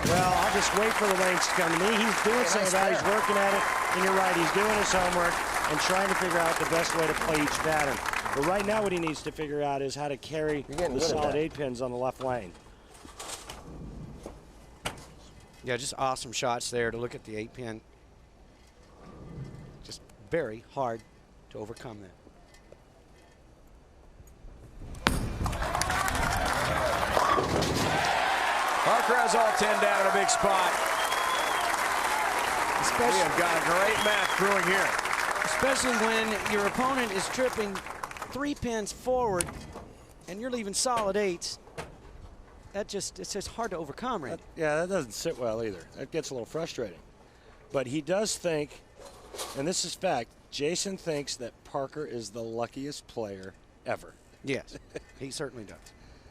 well, I'll just wait for the lanes to come to me. He's doing some of that. He's working at it. And you're right. He's doing his homework and trying to figure out the best way to play each pattern. But right now what he needs to figure out is how to carry the solid 8 pins on the left lane. Yeah, just awesome shots there to look at the 8-pin. Just very hard to overcome that. Parker has all 10 down in a big spot. We have got a great match brewing here. Especially when your opponent is tripping 3 pins forward and you're leaving solid 8s. It's just hard to overcome, Randy. Yeah, that doesn't sit well either. That gets a little frustrating. But he does think, and this is fact, Jason thinks that Parker is the luckiest player ever. Yes, he certainly does.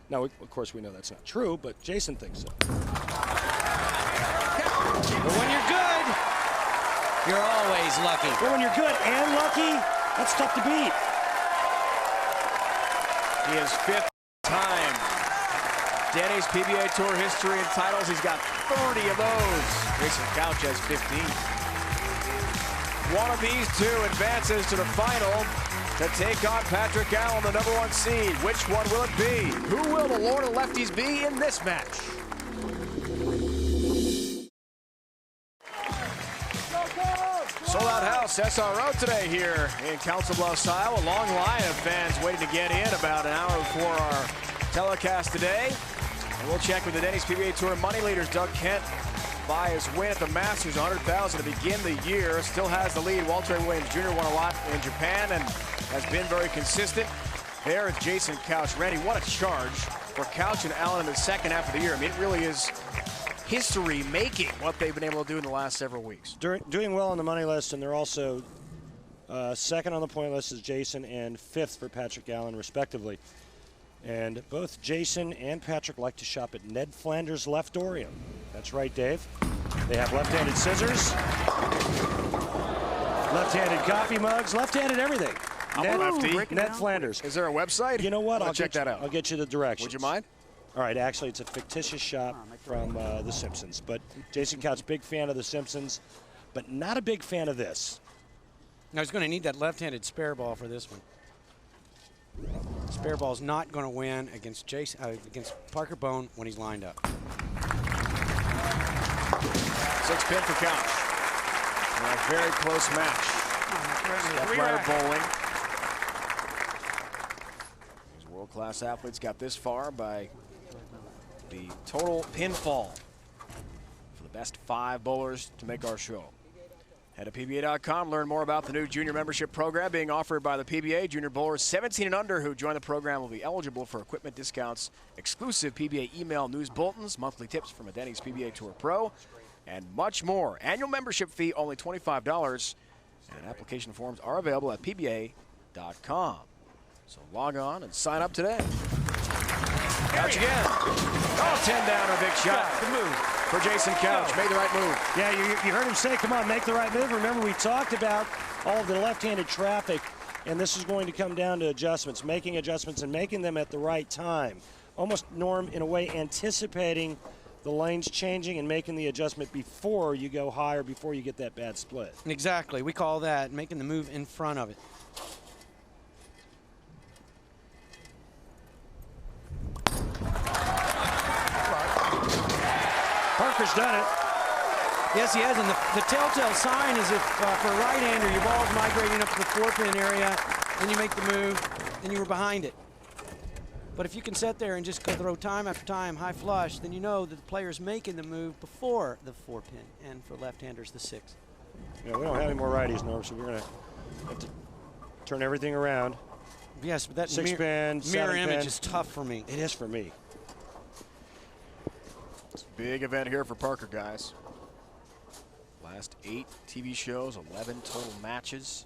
Now, of course, we know that's not true, but Jason thinks so. But when you're good, you're always lucky. But when you're good and lucky, that's tough to beat. He is 5th time. Denny's PBA Tour history and titles, he's got 30 of those. Jason Couch has 15. One of these two advances to the final to take on Patrick Allen, the #1 seed. Which one will it be? Who will the Lord of Lefties be in this match? Sold out house SRO today here in Council Bluffs, Iowa. A long line of fans waiting to get in about an hour before our telecast today. And we'll check with the Denny's PBA Tour money leaders. Doug Kent by his win at the Masters, $100,000 to begin the year. Still has the lead. Walter Williams Jr. won a lot in Japan and has been very consistent. There is Jason Couch. Randy, what a charge for Couch and Allen in the second half of the year. I mean, it really is history making what they've been able to do in the last several weeks. Doing well on the money list, and they're also second on the point list is Jason and 5th for Patrick Allen, respectively. And both Jason and Patrick like to shop at Ned Flanders Leftorium. That's right, Dave. They have left-handed scissors, left-handed coffee mugs, left-handed everything. Ned Flanders. Is there a website? You know what? I'll check that out. I'll get you the directions. Would you mind? All right, actually, it's a fictitious shop from The Simpsons. But Jason Couch, big fan of The Simpsons, but not a big fan of this. Now he's going to need that left-handed spare ball for this one. Spare ball's not going to win against Parker Bohn when he's lined up. 6 pin for Couch. And a very close match. Stepladder bowling. These world-class athletes got this far by the total pinfall for the best 5 bowlers to make our show. Head to PBA.com, learn more about the new junior membership program being offered by the PBA. Junior bowlers 17 and under who join the program will be eligible for equipment discounts, exclusive PBA email news bulletins, monthly tips from a Denny's PBA Tour Pro, and much more. Annual membership fee only $25, and application forms are available at PBA.com. So log on and sign up today. Couch again. Oh, 10 down, a big shot. Good move for Jason Couch. Made the right move. Yeah, you heard him say, come on, make the right move. Remember, we talked about all of the left-handed traffic, and this is going to come down to adjustments, making adjustments and making them at the right time. Almost, Norm, in a way, anticipating the lanes changing and making the adjustment before you go high or before you get that bad split. Exactly. We call that making the move in front of it. Parker's done it. Yes, he has, and the telltale sign is if for a right-hander, your ball's migrating up to the 4-pin area, then you make the move, and you were behind it. But if you can sit there and just go throw time after time, high flush, then you know that the player's making the move before the 4-pin, and for left-handers, the 6. Yeah, we don't have any more righties, Norm, so we're going to have to turn everything around. Yes, but that 6-pin, mirror image pin. is tough for me. It is for me. It's a big event here for Parker, guys. Last 8 TV shows, 11 total matches.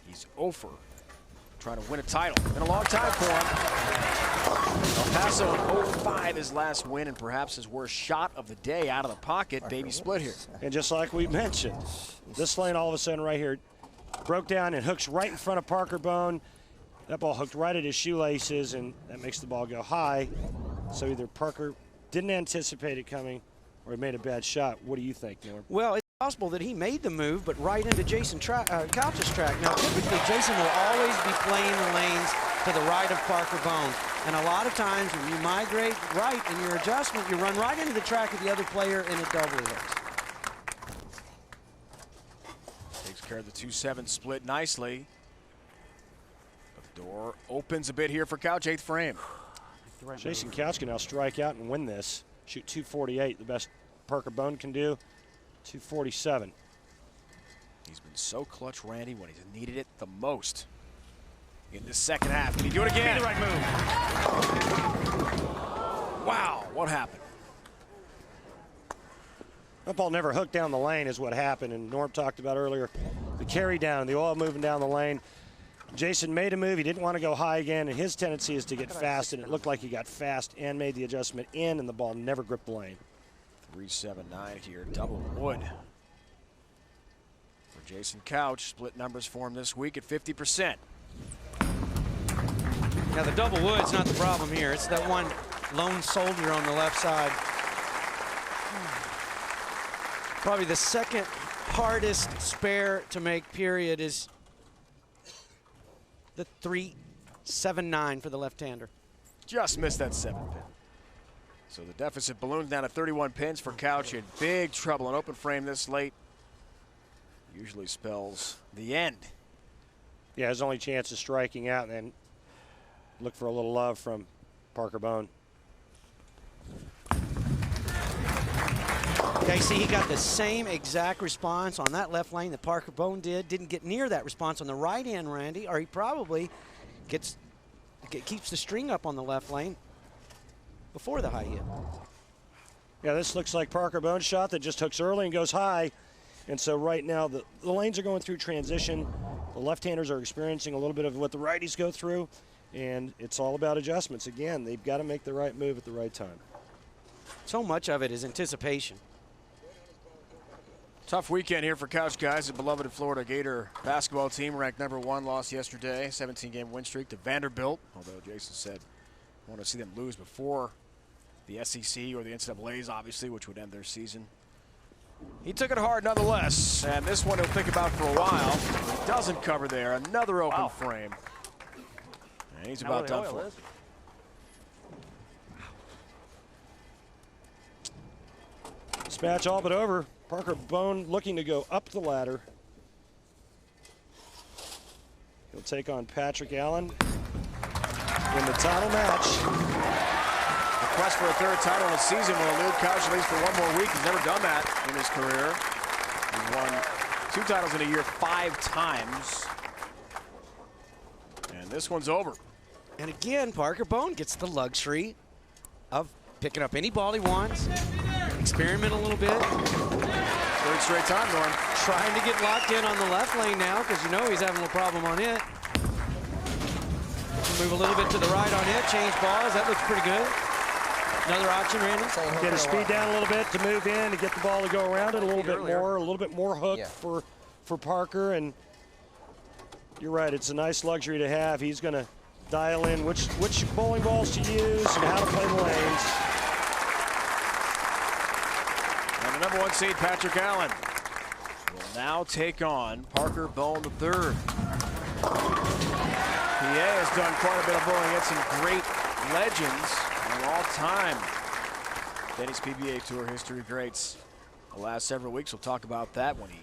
He's 0 for trying to win a title. Been a long time for him. El Paso in 0-5, his last win, and perhaps his worst shot of the day out of the pocket. Baby split here. And just like we mentioned, this lane all of a sudden right here broke down and hooks right in front of Parker Bohn. That ball hooked right at his shoelaces, and that makes the ball go high. So either Parker didn't anticipate it coming or he made a bad shot. What do you think, Norm? Well, it's possible that he made the move, but right into Jason Couch's track. Now, typically, Jason will always be playing the lanes to the right of Parker Bohn. And a lot of times when you migrate right in your adjustment, you run right into the track of the other player and it doubly hits. Takes care of the 2-7 split nicely. The door opens a bit here for Couch, 8th frame. Jason Couch can now strike out and win this. Shoot 248, the best Parker Bohn can do. 247. He's been so clutch, Randy, when he's needed it the most in the second half. Can he do it again? The right move. Wow, what happened? That ball never hooked down the lane is what happened, and Norm talked about earlier the carry down, the oil moving down the lane. Jason made a move. He didn't want to go high again, and his tendency is to get fast, and it looked like he got fast and made the adjustment in, and the ball never gripped the lane. 3-7-9 here, double wood. For Jason Couch, split numbers for him this week at 50%. Now the double wood's not the problem here. It's that one lone soldier on the left side. Probably the second hardest spare to make, period, is the 3-7-9 for the left-hander. Just missed that 7-pin. So the deficit balloons down to 31 pins for Couch. In big trouble. An open frame this late usually spells the end. Yeah, his only chance is striking out, and then look for a little love from Parker Bohn. Okay, see, he got the same exact response on that left lane that Parker Bohn did. Didn't get near that response on the right hand, Randy, or he probably keeps the string up on the left lane before the high hit. Yeah, this looks like Parker Bohn's shot that just hooks early and goes high. And so right now the lanes are going through transition. The left-handers are experiencing a little bit of what the righties go through, and it's all about adjustments. Again, they've got to make the right move at the right time. So much of it is anticipation. Tough weekend here for Couch, guys. The beloved Florida Gator basketball team ranked #1, lost yesterday. 17-game win streak to Vanderbilt, although Jason said want to see them lose before the SEC or the NCAAs, obviously, which would end their season. He took it hard nonetheless, and this one he'll think about for a while. He doesn't cover there. Another open frame. And he's about done for. This match all but over. Parker Bohn looking to go up the ladder. He'll take on Patrick Allen in the title match. The quest for a third title in a season will elude Couch at least for one more week. He's never done that in his career. He's won 2 titles in a year 5 times. And this one's over. And again, Parker Bohn gets the luxury of picking up any ball he wants, experiment a little bit. 3rd straight time, Norm. Trying to get locked in on the left lane now, because you know he's having a problem on it. Move a little bit to the right on it, change balls. That looks pretty good. Another option, Randy. Get his speed down a little bit to move in and get the ball to go around it a little bit more hook for Parker. And you're right, it's a nice luxury to have. He's going to dial in which bowling balls to use and how to play the lanes. And the #1 seed, Patrick Allen, will now take on Parker Bohn III. PA has done quite a bit of bowling against some great legends of all time. Denny's PBA Tour history greats. The last several weeks, we'll talk about that when he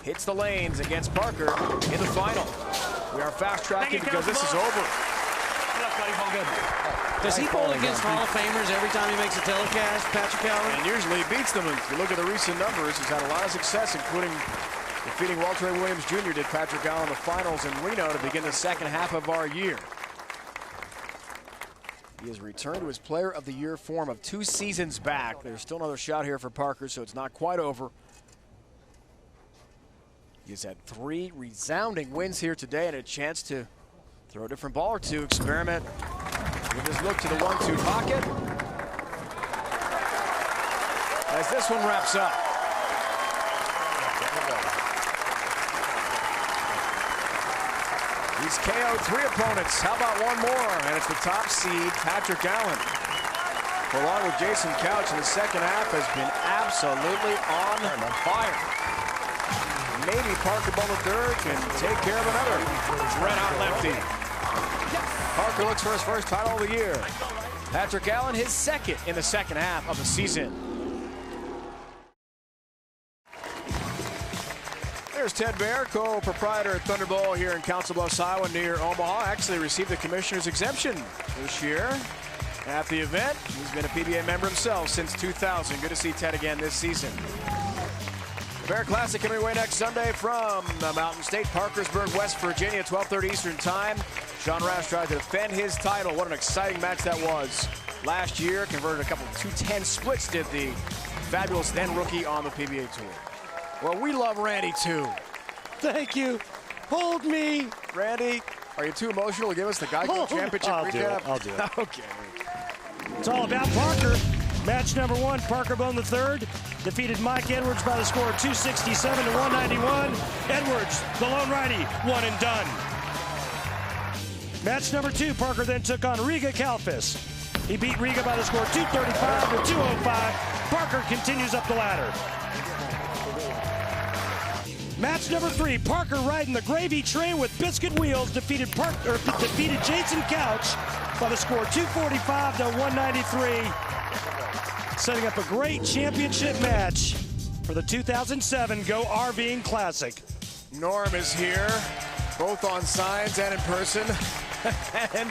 hits the lanes against Parker in the final. We are fast tracking because this is over. Does he bowl against Hall of Famers every time he makes a telecast, Patrick Allen? And usually he beats them. If you look at the recent numbers, he's had a lot of success, including defeating Walter A. Williams Jr. did Patrick Allen in the finals in Reno to begin the second half of our year. He has returned to his Player of the Year form of 2 seasons back. There's still another shot here for Parker, so it's not quite over. He's had 3 resounding wins here today and a chance to throw a different ball or two, experiment with his look to the 1-2 pocket. As this one wraps up. He's KO'd 3 opponents. How about one more? And it's the top seed, Patrick Allen. Along with Jason Couch in the second half has been absolutely on fire. Maybe Parker Bohn III can take care of another red-hot lefty. Parker looks for his first title of the year. Patrick Allen, his second in the second half of the season. There's Ted Bear, co-proprietor at Thunderbowl here in Council Bluffs, Iowa, near Omaha. Actually received the commissioner's exemption this year at the event. He's been a PBA member himself since 2000. Good to see Ted again this season. Bear Classic coming away next Sunday from the Mountain State, Parkersburg, West Virginia, 12:30 Eastern Time. Sean Roush tried to defend his title. What an exciting match that was. Last year, converted a couple of 210 splits, did the fabulous then rookie on the PBA Tour. Well, we love Randy too. Thank you. Hold me. Randy, are you too emotional to give us the Geico Championship recap? I'll do it. Okay. It's all about Parker. Match number 1, Parker Bohn III defeated Mike Edwards by the score of 267 to 191. Edwards, the lone righty, one and done. Match number 2, Parker then took on Riga Kalfas. He beat Riga by the score of 235 to 205. Parker continues up the ladder. Match number 3, Parker riding the gravy train with biscuit wheels defeated Jason Couch by the score 245 to 193. Setting up a great championship match for the 2007 GoRVing Classic. Norm is here, both on signs and in person. And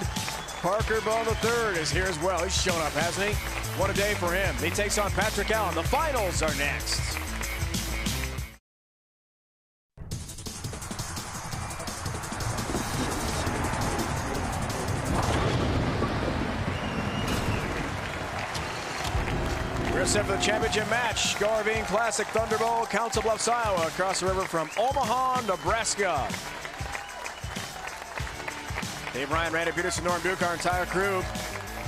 Parker Bohn III is here as well. He's shown up, hasn't he? What a day for him. He takes on Patrick Allen. The finals are next. We're set for the championship match. GoRVing Classic Thunderbowl, Council Bluffs, Iowa, across the river from Omaha, Nebraska. Dave Ryan, Randy Peterson, Norm Duke, our entire crew.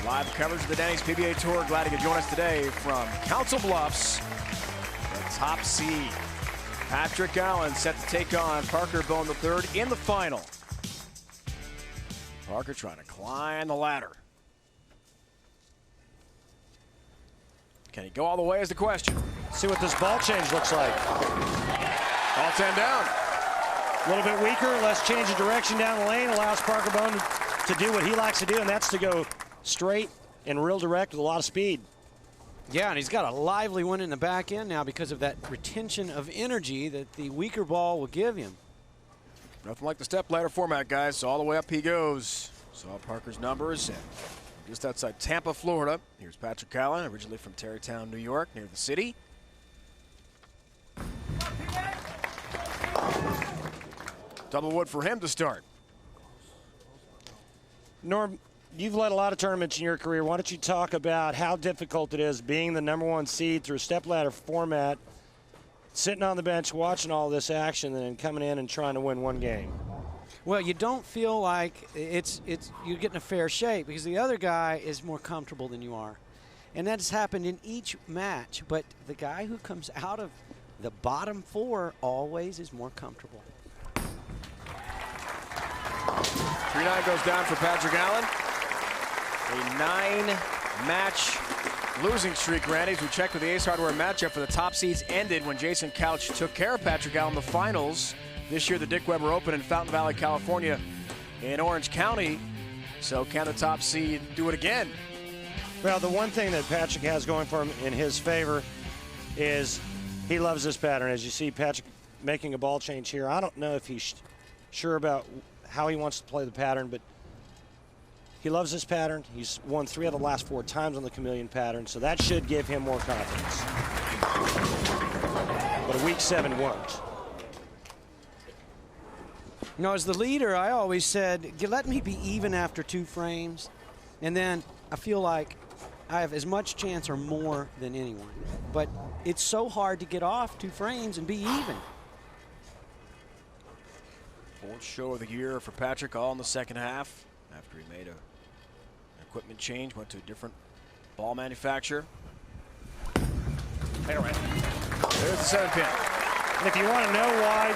Live coverage of the Denny's PBA Tour. Glad you could join us today from Council Bluffs, the top seed. Patrick Allen set to take on Parker Bohn III in the final. Parker trying to climb the ladder. Can he go all the way is the question. See what this ball change looks like. All 10 down. A little bit weaker, less change of direction down the lane, allows Parker Bohn to do what he likes to do, and that's to go straight and real direct with a lot of speed. Yeah, and he's got a lively one in the back end now because of that retention of energy that the weaker ball will give him. Nothing like the stepladder format, guys. So all the way up he goes. Saw Parker's numbers. And just outside Tampa, Florida. Here's Patrick Allen, originally from Tarrytown, New York, near the city. Double wood for him to start. Norm, you've led a lot of tournaments in your career. Why don't you talk about how difficult it is being the #1 seed through a stepladder format, sitting on the bench watching all this action and then coming in and trying to win one game? Well, you don't feel like you're getting a fair shake because the other guy is more comfortable than you are. And that has happened in each match, but the guy who comes out of the bottom 4 always is more comfortable. 3-9 goes down for Patrick Allen. A 9-match losing streak, Randy. As we checked with the Ace Hardware matchup for the top seeds ended when Jason Couch took care of Patrick Allen in the finals. This year, the Dick Weber Open in Fountain Valley, California, in Orange County. So can the top seed do it again? Well, the one thing that Patrick has going for him in his favor is he loves this pattern. As you see Patrick making a ball change here, I don't know if he's sure about how he wants to play the pattern, but he loves this pattern. He's won 3 out of the last 4 times on the chameleon pattern, so that should give him more confidence. But a week 7 won't. You know, as the leader, I always said, let me be even after 2 frames, and then I feel like I have as much chance or more than anyone. But it's so hard to get off 2 frames and be even. 4th show of the year for Patrick, all in the second half. After he made an equipment change, went to a different ball manufacturer. There's the 7-pin. And if you want to know why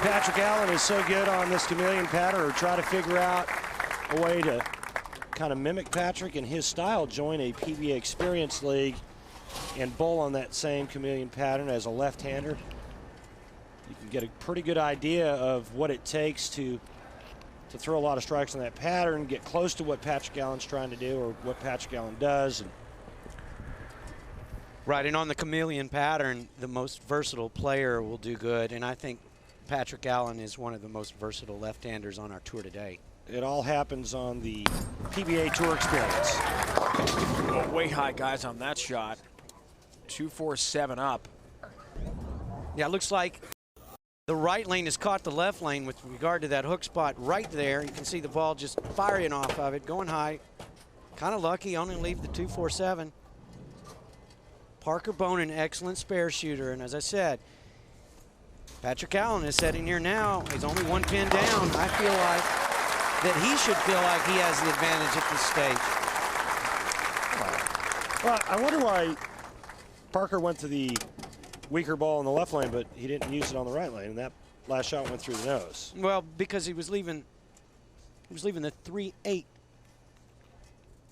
Patrick Allen is so good on this chameleon pattern, or try to figure out a way to kind of mimic Patrick and his style, join a PBA Experience League and bowl on that same chameleon pattern as a left-hander. You can get a pretty good idea of what it takes to throw a lot of strikes on that pattern, get close to what Patrick Allen's trying to do or what Patrick Allen does. Right, and on the chameleon pattern, the most versatile player will do good, and I think Patrick Allen is one of the most versatile left-handers on our tour today. It all happens on the PBA Tour Experience. Oh, way high, guys, on that shot. 2-4-7 up. Yeah, it looks like the right lane has caught the left lane with regard to that hook spot right there. You can see the ball just firing off of it, going high. Kind of lucky, only leave the 247. Parker Bohn, an excellent spare shooter, and as I said, Patrick Allen is sitting here now. He's only one pin down. I feel like that he should feel like he has the advantage at this stage. Well, I wonder why Parker went to the weaker ball in the left lane, but he didn't use it on the right lane, and that last shot went through the nose. Well, because he was leaving the 3-8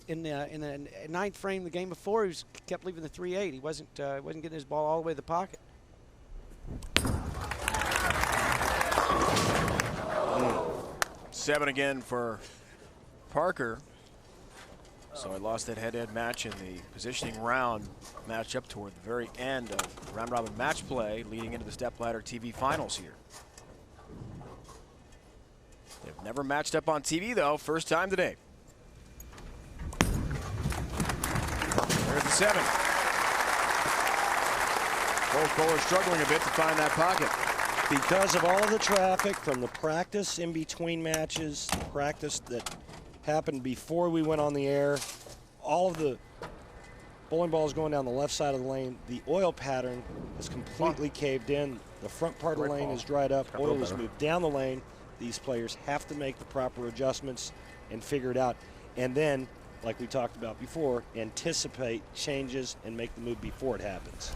in the ninth frame the game before. He kept leaving the 3-8. He wasn't getting his ball all the way to the pocket. 7 again for Parker. So I lost that head-to-head match in the positioning round match up toward the very end of round-robin match play leading into the Stepladder TV finals here. They've never matched up on TV, though. First time today. There's the 7. Both bowlers struggling a bit to find that pocket. Because of all of the traffic from the practice in between matches, the practice that happened before we went on the air, all of the bowling balls going down the left side of the lane, the oil pattern is completely caved in. The front part of the lane is dried up. Oil is moved down the lane. These players have to make the proper adjustments and figure it out. And then, like we talked about before, anticipate changes and make the move before it happens.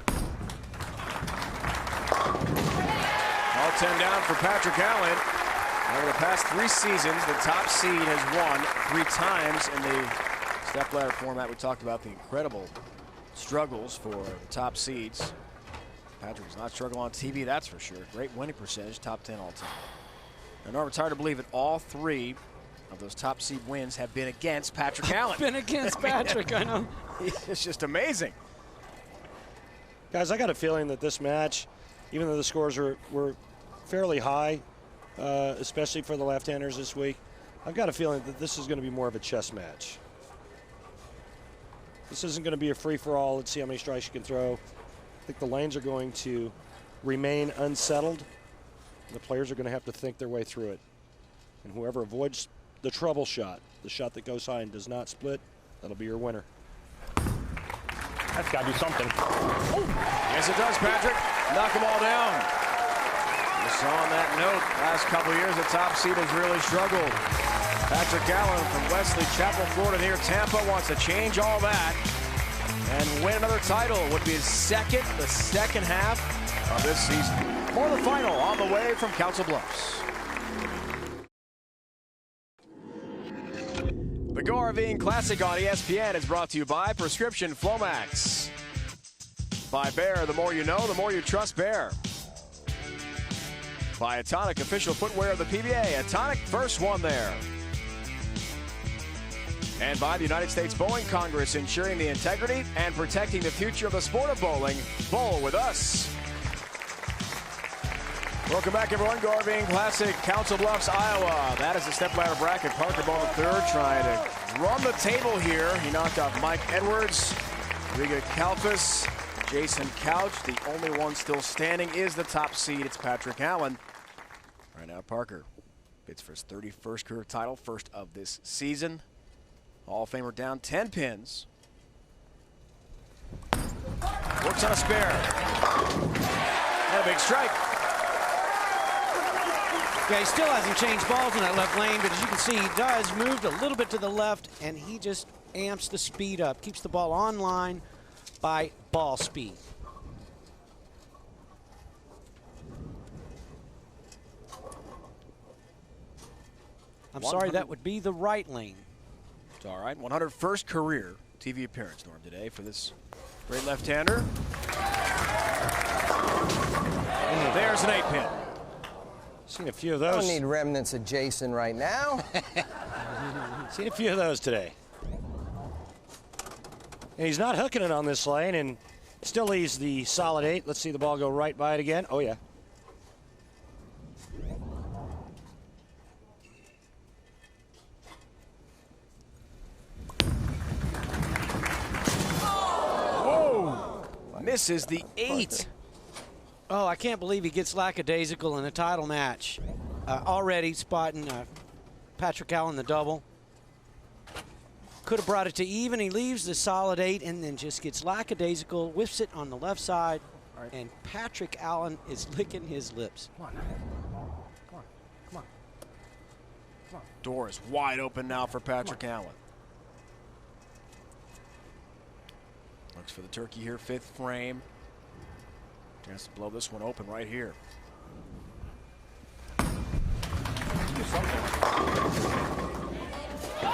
All 10 down for Patrick Allen. Over the past 3 seasons, the top seed has won 3 times in the Stepladder format. We talked about the incredible struggles for the top seeds. Patrick does not struggle on TV, that's for sure. Great winning percentage, top 10 all time. And Norm, it's hard to believe that all 3 of those top seed wins have been against Patrick Allen. Been against Patrick, I know. It's just amazing. Guys, I got a feeling that this match, even though the scores were fairly high, especially for the left-handers this week, I've got a feeling that this is going to be more of a chess match. This isn't going to be a free-for-all. Let's see how many strikes you can throw. I think the lanes are going to remain unsettled. The players are going to have to think their way through it. And whoever avoids the trouble shot, the shot that goes high and does not split, that'll be your winner. That's got to do something. Yes, it does, Patrick. Knock them all down. You saw on that note, last couple of years, the top seed has really struggled. Patrick Allen from Wesley Chapel, Florida, near Tampa, wants to change all that and win another title. Would be his the second half of this season. For the final on the way from Council Bluffs. The GoRVing Classic on ESPN is brought to you by Prescription Flomax. By Bear, the more you know, the more you trust Bear. By Atonic, official footwear of the PBA. Atonic, first one there. And by the United States Bowling Congress, ensuring the integrity and protecting the future of the sport of bowling. Bowl with us. Welcome back, everyone. GoRVing Classic, Council Bluffs, Iowa. That is the Stepladder bracket. Parker Bohn third, trying to run the table here. He knocked off Mike Edwards, Riga Kalfas, Jason Couch. The only one still standing is the top seed. It's Patrick Allen. Right now, Parker bids for his 31st career title, first of this season. Hall of Famer down 10 pins. Works on a spare. And a big strike. Yeah, he still hasn't changed balls in that left lane, but as you can see, he does move a little bit to the left, and he just amps the speed up, keeps the ball on line by ball speed. I'm sorry, that would be the right lane. It's all right. 101st career TV appearance, Norm, today for this great left-hander. There's an 8-pin. Seen a few of I those. don't need remnants of Jason right now. Seen a few of those today. And he's not hooking it on this lane and still leaves the solid 8. Let's see the ball go right by it again. Oh, yeah. Whoa! Misses the 8. Oh, I can't believe he gets lackadaisical in a title match. Already spotting Patrick Allen the double. Could have brought it to even. He leaves the solid 8 and then just gets lackadaisical, whiffs it on the left side, and Patrick Allen is licking his lips. Come on. Come on. Come on. Come on. Door is wide open now for Patrick Allen. Looks for the turkey here, 5th frame. Chance to blow this one open right here.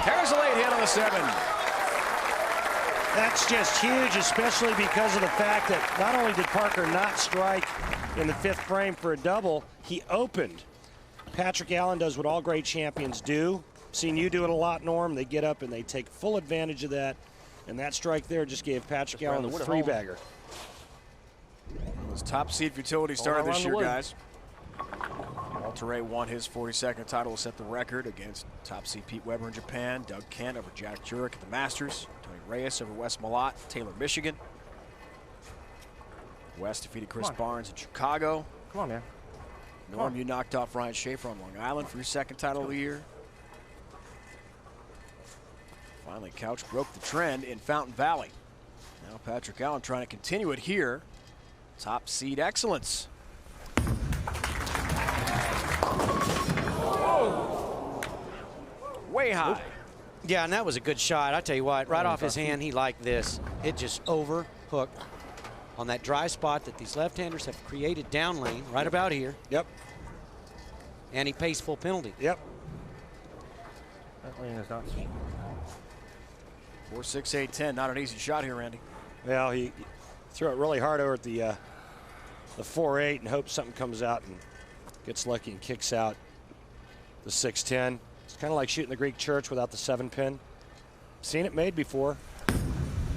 There's a late hit on the 7. That's just huge, especially because of the fact that not only did Parker not strike in the 5th frame for a double, he opened. Patrick Allen does what all great champions do. Seen you do it a lot, Norm. They get up and they take full advantage of that. And that strike there just gave Patrick Allen the 3-bagger. It was top seed futility started this year, guys. Walter Ray won his 42nd title to set the record against top seed Pete Weber in Japan, Doug Kent over Jack Jurek at the Masters, Tony Reyes over Wes Malott, Taylor, Michigan. West defeated Chris Barnes in Chicago. Come on, man. Norm, you knocked off Ryan Schaefer on Long Island for your 2nd title of the year. Finally, Couch broke the trend in Fountain Valley. Now Patrick Allen trying to continue it here. Top seed excellence. Whoa. Way high. Yeah, and that was a good shot. I tell you what, right off his hand, he liked this. It just overhooked on that dry spot that these left-handers have created down lane, right about here. Yep. And he pays full penalty. Yep. That lane is not. 4, 6, 8, 10. Not an easy shot here, Randy. Well, he threw it really hard over at the 4-8 and hopes something comes out and gets lucky and kicks out the 6-10. It's kind of like shooting the Greek church without the 7-pin. Seen it made before.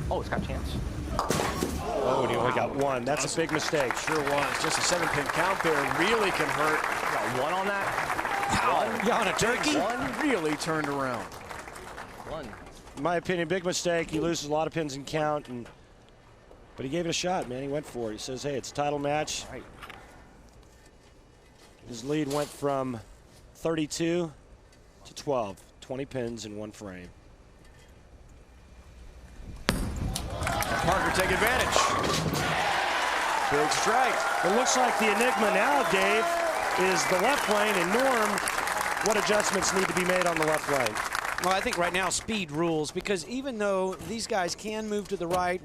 Oh, it's got a chance. Oh, and he only got 1. That's a big mistake. Sure was. Just a 7-pin count there really can hurt. Got 1 on that. Wow. You on a turkey? 1 really turned around. 1. In my opinion, big mistake. He loses a lot of pins in count, but he gave it a shot, man. He went for it. He says, hey, it's a title match. Right. His lead went from 32 to 12. 20 pins in 1 frame. Parker take advantage. Big strike. It looks like the enigma now, Dave, is the left lane. And Norm, what adjustments need to be made on the left lane? Well, I think right now speed rules, because even though these guys can move to the right,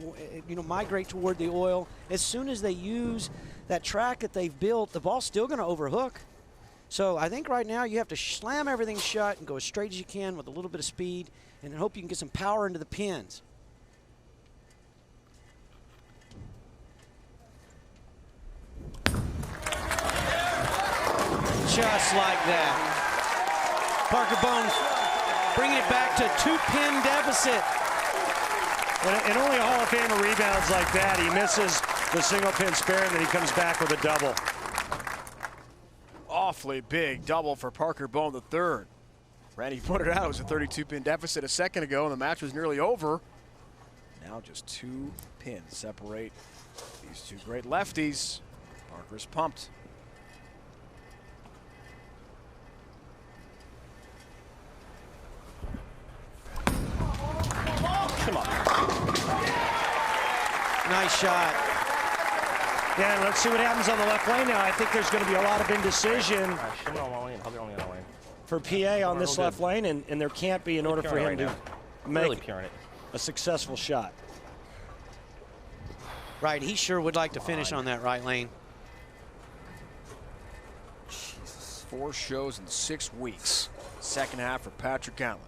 migrate toward the oil, as soon as they use that track that they've built, the ball's still going to overhook. So I think right now you have to slam everything shut and go as straight as you can with a little bit of speed and hope you can get some power into the pins. Just like that. Parker Bohn bringing it back to 2-pin deficit. And only a Hall of Famer rebounds like that. He misses the single pin spare, and then he comes back with a double. Awfully big double for Parker Bohn III. Randy put it out. It was a 32-pin deficit a second ago, and the match was nearly over. Now just 2 pins separate these 2 great lefties. Parker's pumped. Come on. Nice shot. Yeah, and let's see what happens on the left lane now. I think there's going to be a lot of indecision for PA on this left lane, and there can't be in order for him to make a successful shot. Right, he sure would like to finish on that right lane. Jesus. 4 shows in 6 weeks. Second half for Patrick Allen.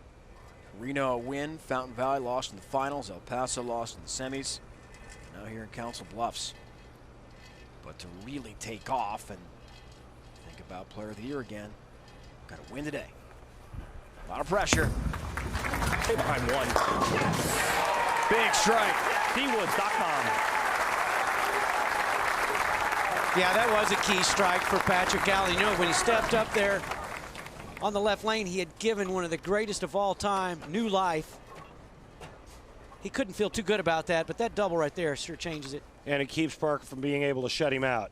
Reno a win, Fountain Valley lost in the finals, El Paso lost in the semis. Now here in Council Bluffs. But to really take off and think about Player of the Year again, got to win today. A lot of pressure. Stay behind 1. Big strike. Dwoods.com. Yeah, that was a key strike for Patrick Allen. You know, when he stepped up there on the left lane, he had given one of the greatest of all time new life. He couldn't feel too good about that, but that double right there sure changes it. And it keeps Parker from being able to shut him out.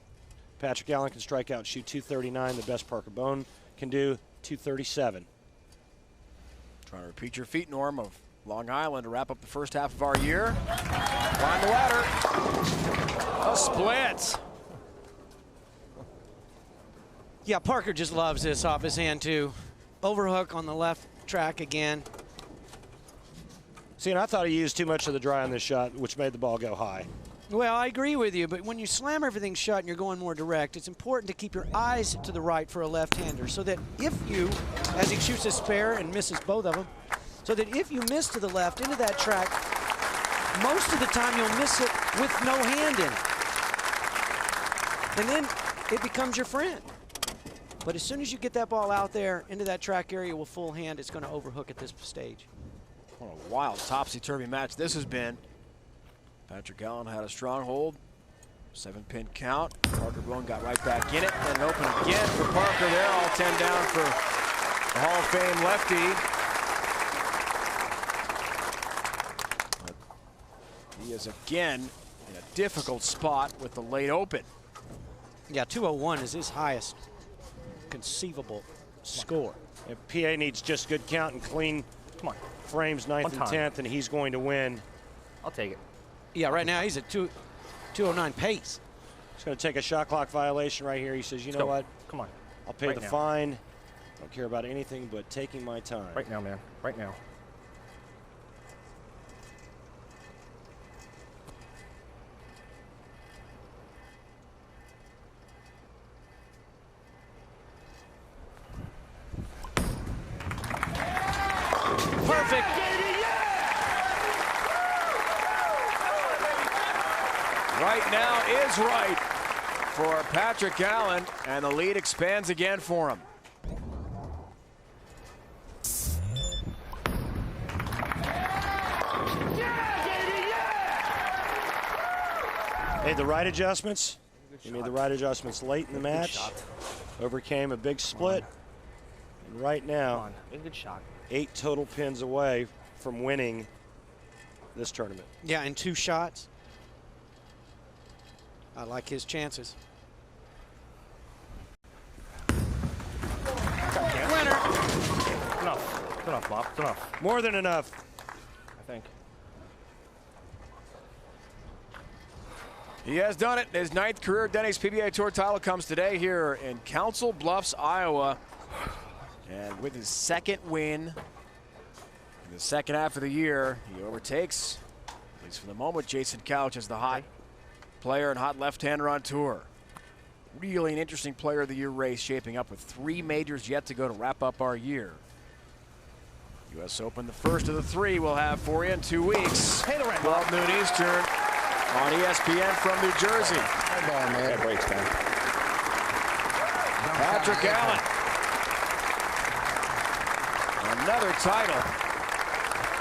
Patrick Allen can strike out and shoot 239. The best Parker Bohn can do 237. Trying to repeat your feet, Norm, of Long Island to wrap up the first half of our year. Climb the ladder. A split. Yeah, Parker just loves this off his hand, too. Overhook on the left track again. See, and I thought he used too much of the dry on this shot, which made the ball go high. Well, I agree with you, but when you slam everything shut and you're going more direct, it's important to keep your eyes to the right for a left-hander so that if you, as he shoots a spare and misses both of them, so that if you miss to the left into that track, most of the time you'll miss it with no hand in it. And then it becomes your friend. But as soon as you get that ball out there into that track area with full hand, it's going to overhook at this stage. What a wild topsy-turvy match this has been. Patrick Allen had a strong hold. 7-pin count. Parker Bohn got right back in it. And open again for Parker there. All 10 down for the Hall of Fame lefty. But he is again in a difficult spot with the late open. Yeah, 201 is his highest conceivable score. If PA needs just good count and clean frames 9th and 10th, and he's going to win. I'll take it. Yeah, right now he's at 209 pace. He's going to take a shot clock violation right here. He says, you know what? Come on. I'll pay the fine. Don't care about anything but taking my time. Right now, man. Right now. Perfect. Right now is right for Patrick Allen, and the lead expands again for him. Made the right adjustments. He made the right adjustments late in the match. Overcame a big split. And right now, good shot. 8 total pins away from winning this tournament. Yeah, in 2 shots. I like his chances. Winner. Enough. Enough, Bob. Enough. More than enough. I think. He has done it. His 9th career Denny's PBA Tour title comes today here in Council Bluffs, Iowa. And with his 2nd win in the second half of the year, he overtakes, at least for the moment, Jason Couch as the hot player and hot left-hander on tour. Really an interesting player of the year race shaping up with 3 majors yet to go to wrap up our year. U.S. Open, the first of the 3 we'll have for you in 2 weeks. 12 noon Eastern on ESPN from New Jersey. That breaks down. Patrick Allen. Another title.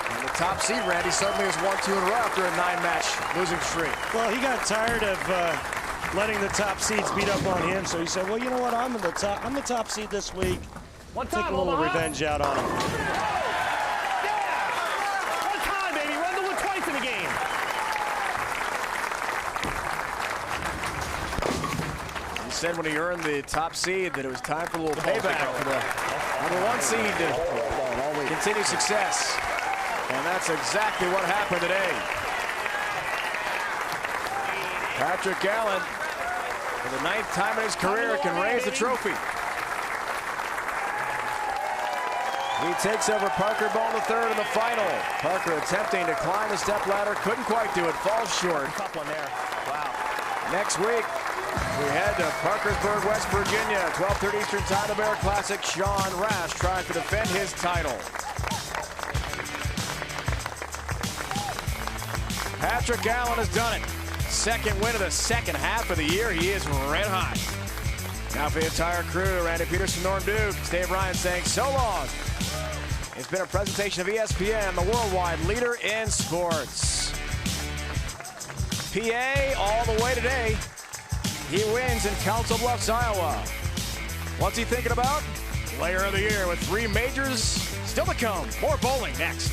And the top seed, Randy, suddenly has won 2 in a row after a 9-match losing streak. Well, he got tired of letting the top seeds beat up on him, so he said, well, you know what, I'm the top seed this week. Take a little revenge out on him. One time, baby. Run the wood twice in the game. He said when he earned the top seed that it was time for a little payback for the #1 seed to continue success. And that's exactly what happened today. Patrick Allen, for the 9th time in his career, can raise the trophy. He takes over Parker Bohn III in the final. Parker attempting to climb the step ladder, couldn't quite do it, falls short. Top one there. Wow. Next week, we head to Parkersburg, West Virginia, 12:30 Eastern Time, the Bear Classic. Sean Rash trying to defend his title. Patrick Allen has done it. 2nd win of the second half of the year. He is red hot. Now for the entire crew, Randy Peterson, Norm Duke, Dave Ryan saying so long. It's been a presentation of ESPN, the worldwide leader in sports. PA all the way today. He wins in Council Bluffs, Iowa. What's he thinking about? Player of the year with 3 majors still to come. More bowling next.